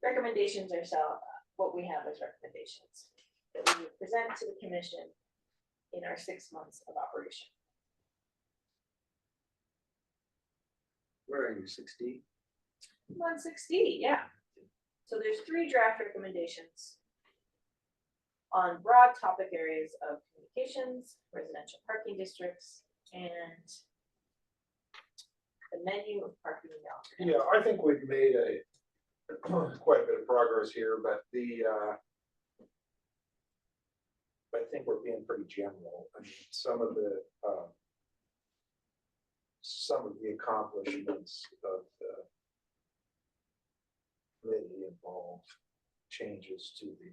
recommendations ourselves, what we have as recommendations that we would present to the commission in our 6 months of operation. where are you, 60? 160, yeah. So there's 3 draft recommendations on broad topic areas of communications, residential parking districts, and the menu of parking downtown. Yeah, I think we've made quite a bit of progress here, but I think we're being pretty general. I mean, some of the accomplishments of the committee involve changes to the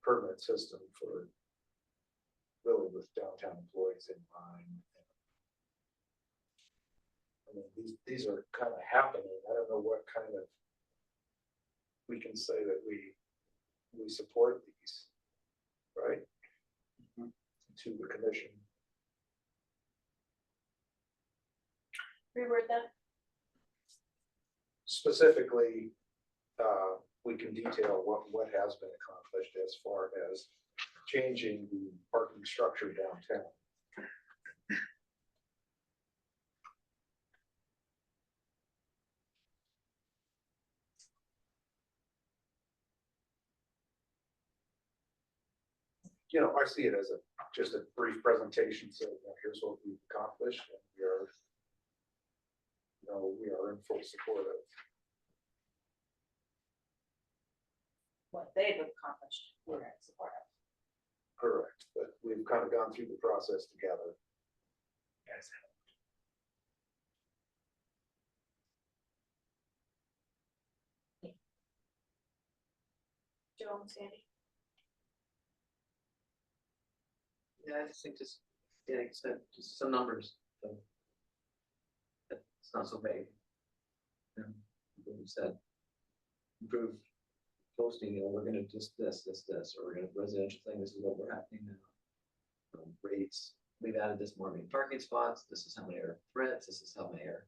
permit system for really with downtown employees in mind. I mean, these are kind of happening. I don't know what kind of, we can say that we support these, right? To the commission. Reword that. Specifically, we can detail what has been accomplished as far as changing the parking structure downtown. You know, I see it as just a brief presentation, so here's what we've accomplished, and we are in full support of. What they've accomplished, we're in support of. Correct, but we've kind of gone through the process together. Yes. Joe and Sandy? Yeah, I just think just, yeah, like I said, just some numbers, so. It's not so vague. Like you said, improve posting, we're gonna just this, or we're gonna residential thing, this is what we're happening now. Rates, we've added this more parking spots, this is how many are threats, this is how many are,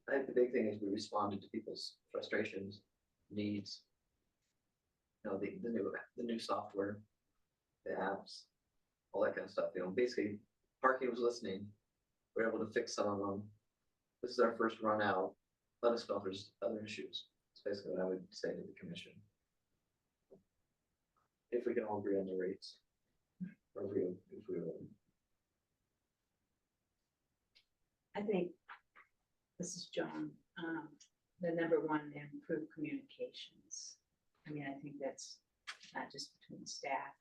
I think the big thing is we responded to people's frustrations, needs. The new software, the apps, all that kind of stuff, basically parking was listening. We're able to fix some of them. This is our first run out. Let us know if there's other issues. That's basically what I would say to the commission. If we can all agree on the rates. Or if we I think, this is John, the number one, improve communications. I mean, I think that's not just between staff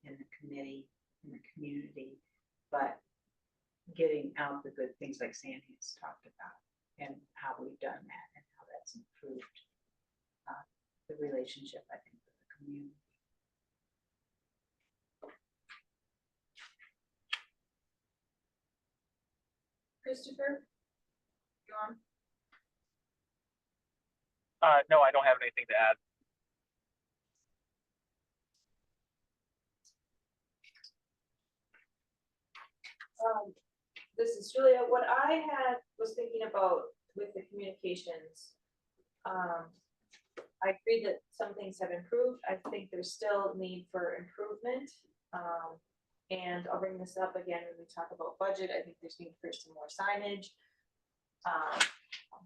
and the committee and the community, but getting out the good things like Sandy has talked about and how we've done that and how that's improved the relationship, I think, with the community. Christopher? Go on. No, I don't have anything to add. this is Julia. What I was thinking about with the communications. I agree that some things have improved. I think there's still need for improvement. And I'll bring this up again when we talk about budget. I think there's need for some more signage.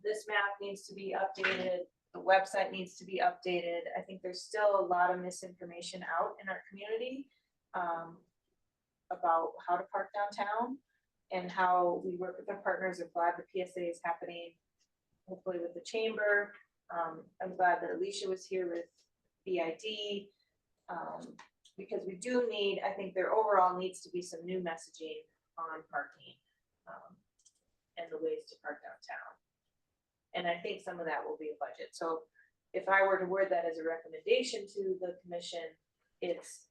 This map needs to be updated. The website needs to be updated. I think there's still a lot of misinformation out in our community about how to park downtown and how we work with our partners. I'm glad the PSA is happening, hopefully with the chamber. I'm glad that Alicia was here with BID. Because we do need, I think there overall needs to be some new messaging on parking and the ways to park downtown. And I think some of that will be a budget. So if I were to word that as a recommendation to the commission, it's,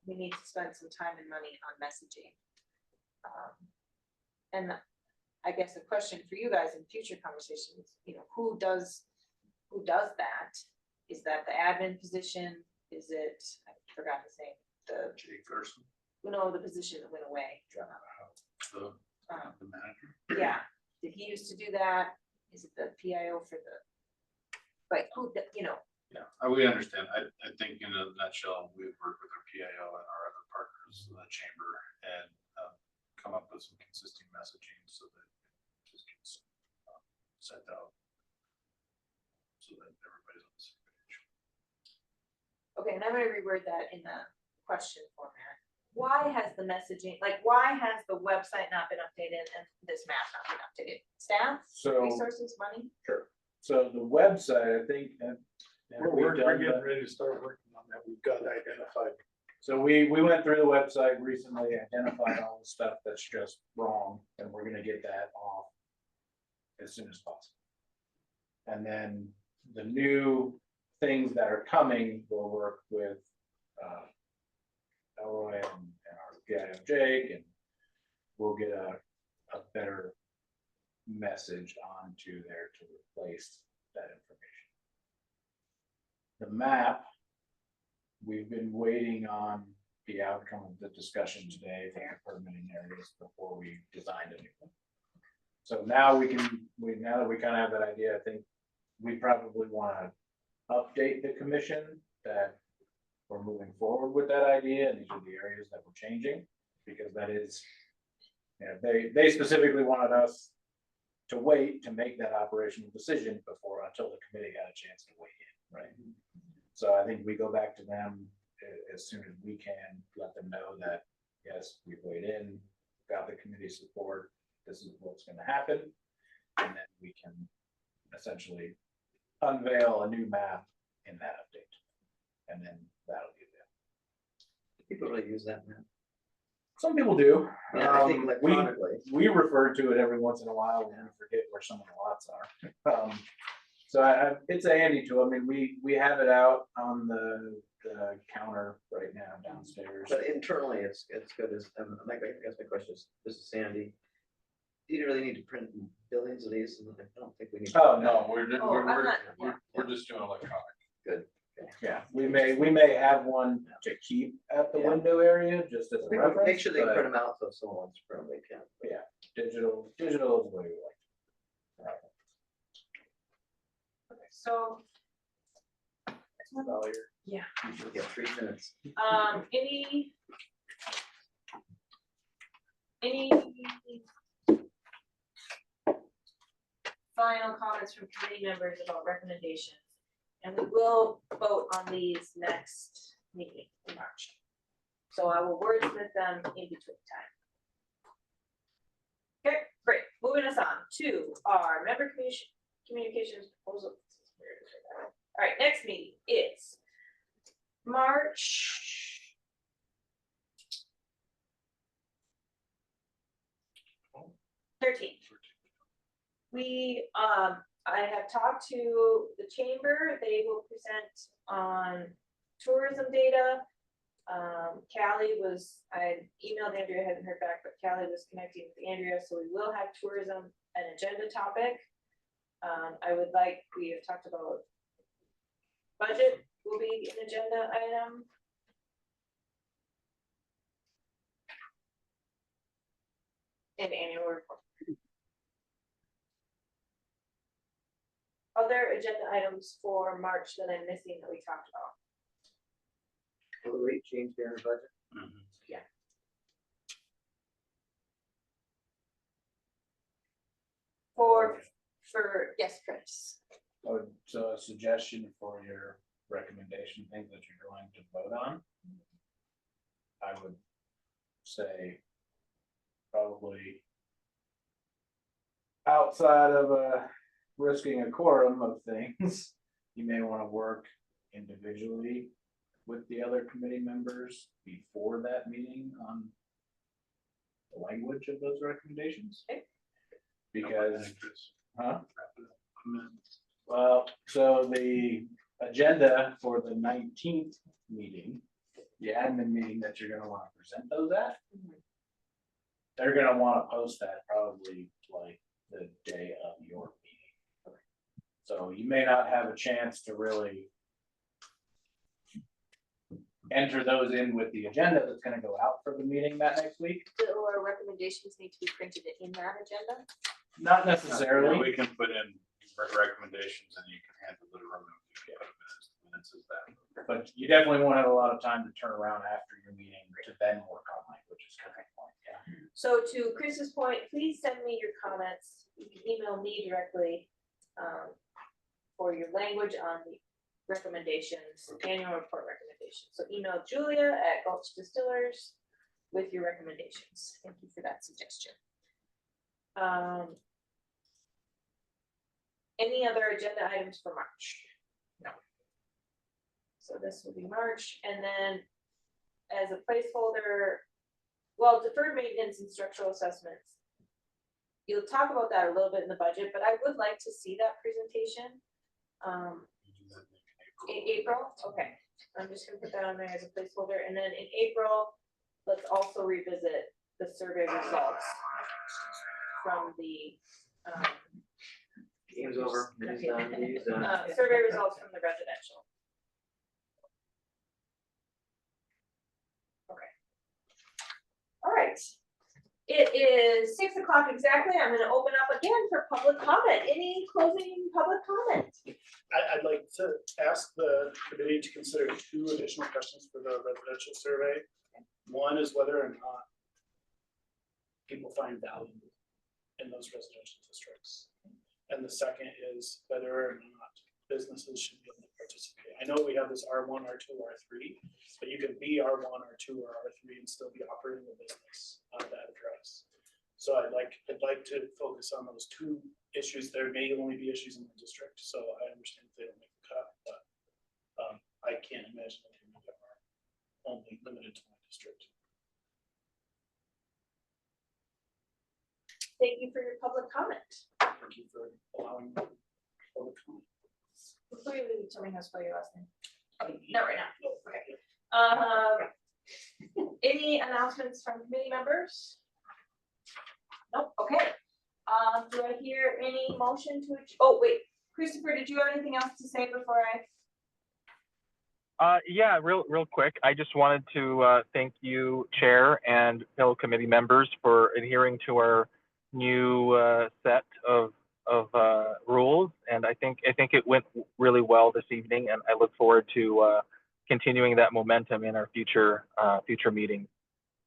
we need to spend some time and money on messaging. And I guess a question for you guys in future conversations, you know, who does that? Is that the admin position? Is it, I forgot his name, the, Jake Gerson, no, the position that went away. the manager. Yeah, did he used to do that? Is it the PIO for the, like, who, you know? Yeah, we understand. I think in a nutshell, we've worked with our PIO and our other partners, the chamber, and come up with some consistent messaging so that it just gets sent out. So that everybody's on the same page. Okay, and I'm gonna reword that in the question format. Why has the messaging, like, why has the website not been updated and this map not been updated? Staff, So, resources, money? so the website, I think, and We're getting ready to start working on that. We've got identified. so we went through the website recently, identified all the stuff that's just wrong, and we're gonna get that off as soon as possible. And then the new things that are coming, we'll work with Elroy and our PIO Jake, and we'll get a better message onto there to replace that information. The map, we've been waiting on the outcome of the discussion today for the permitting areas before we designed anything. So now now that we kind of have that idea, I think we probably want to update the commission that we're moving forward with that idea, and these are the areas that we're changing, because that is, you know, they specifically wanted us to wait to make that operational decision until the committee had a chance to weigh in, right? So I think we go back to them as soon as we can, let them know that, yes, we've weighed in, got the committee support, this is what's gonna happen. And then we can essentially unveil a new map in that update. And then that'll be it. People really use that, man. Some people do. Yeah, I think We electronically. refer to it every once in a while when we forget where some of the lots are. So it's a handy tool. I mean, we have it out on the counter right now downstairs. But internally, it's good as, I guess my question is, this is Sandy. Do you really need to print billions of these? And I don't think we need. Oh, No, we're yeah. just doing electronic. Yeah, we may have one to keep at the Yeah. window area just as a reference. Make sure they but print them out, so if someone wants to print them, they can. Yeah, digital is the way we like. Okay, so. You get 3 minutes. Any final comments from committee members about recommendations? And we will vote on these next meeting in March. So I will wordsmith them in between time. Okay, great. Moving us on to our member communications proposal. All right, next meeting is March 13th. I have talked to the chamber. They will present on tourism data. I emailed Andrea, hadn't heard back, but Callie was connecting with Andrea, so we will have tourism an agenda topic. We have talked about budget will be an agenda item. And annual report. Other agenda items for March that I'm missing that we talked about? Will the rate change there in the budget? Yes, Chris. So a suggestion for your recommendation, things that you're going to vote on. I would say probably outside of risking a quorum of things, you may want to work individually with the other committee members before that meeting on the language of those recommendations. Okay. Because, well, so the agenda for the 19th meeting, the admin meeting that you're gonna want to present those at, they're gonna want to post that probably like the day of your meeting. So you may not have a chance to really enter those in with the agenda that's gonna go out for the meeting that next week. Do our recommendations need to be printed in that agenda? Not necessarily. We can put in recommendations and you can handle the remove. Minutes is that. But you definitely won't have a lot of time to turn around after your meeting to then work on language is kind of the point, yeah. So to Chris's point, please send me your comments. You can email me directly for your language on the recommendations, annual report recommendations. So email Julia at Gulch Distillers with your recommendations. Thank you for that suggestion. Any other agenda items for March? No. So this will be March, and then as a placeholder, well, deferred maintenance and structural assessments. You'll talk about that a little bit in the budget, but I would like to see that presentation. In April, okay, I'm just gonna put that on there as a placeholder, and then in April, let's also revisit the survey results from the Game's over. Minutes done, meeting's done. survey results from the residential. Okay. All right. It is 6 o'clock exactly. I'm gonna open up again for public comment. Any closing public comment? I'd like to ask the committee to consider 2 additional questions for the residential survey. One is whether or not people find value in those residential districts. And the second is whether or not businesses should be able to participate. I know we have this R1, R2, R3, but you can be R1, R2, or R3 and still be operating a business on that address. So I'd like to focus on those 2 issues. There may only be issues in the district, so I understand if they don't make the cut, but I can't imagine that they are only limited to my district. Thank you for your public comment. Thank you for allowing public comment. Before you leave, tell me how to spell your last name. Not right now. Okay. Any announcements from committee members? Nope, okay. Do I hear any motion to, oh, wait, Christopher, did you have anything else to say before I? Yeah, real quick. I just wanted to thank you, Chair, and fellow committee members for adhering to our new set of rules, and I think it went really well this evening, and I look forward to continuing that momentum in our future meetings.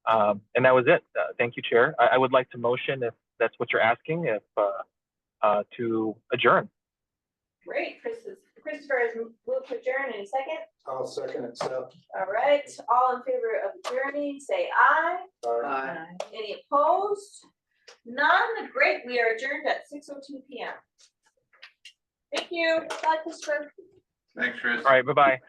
And that was it. Thank you, Chair. I would like to motion, if that's what you're asking, to adjourn. Great, Christopher has moved to adjourn. Any second? I'll second it, Seth. All right, all in favor of adjourning, say aye. Any opposed? None. Great, we are adjourned at 6:02 p.m. Thank you. Bye, Christopher. Thanks, Chris. All right, bye-bye.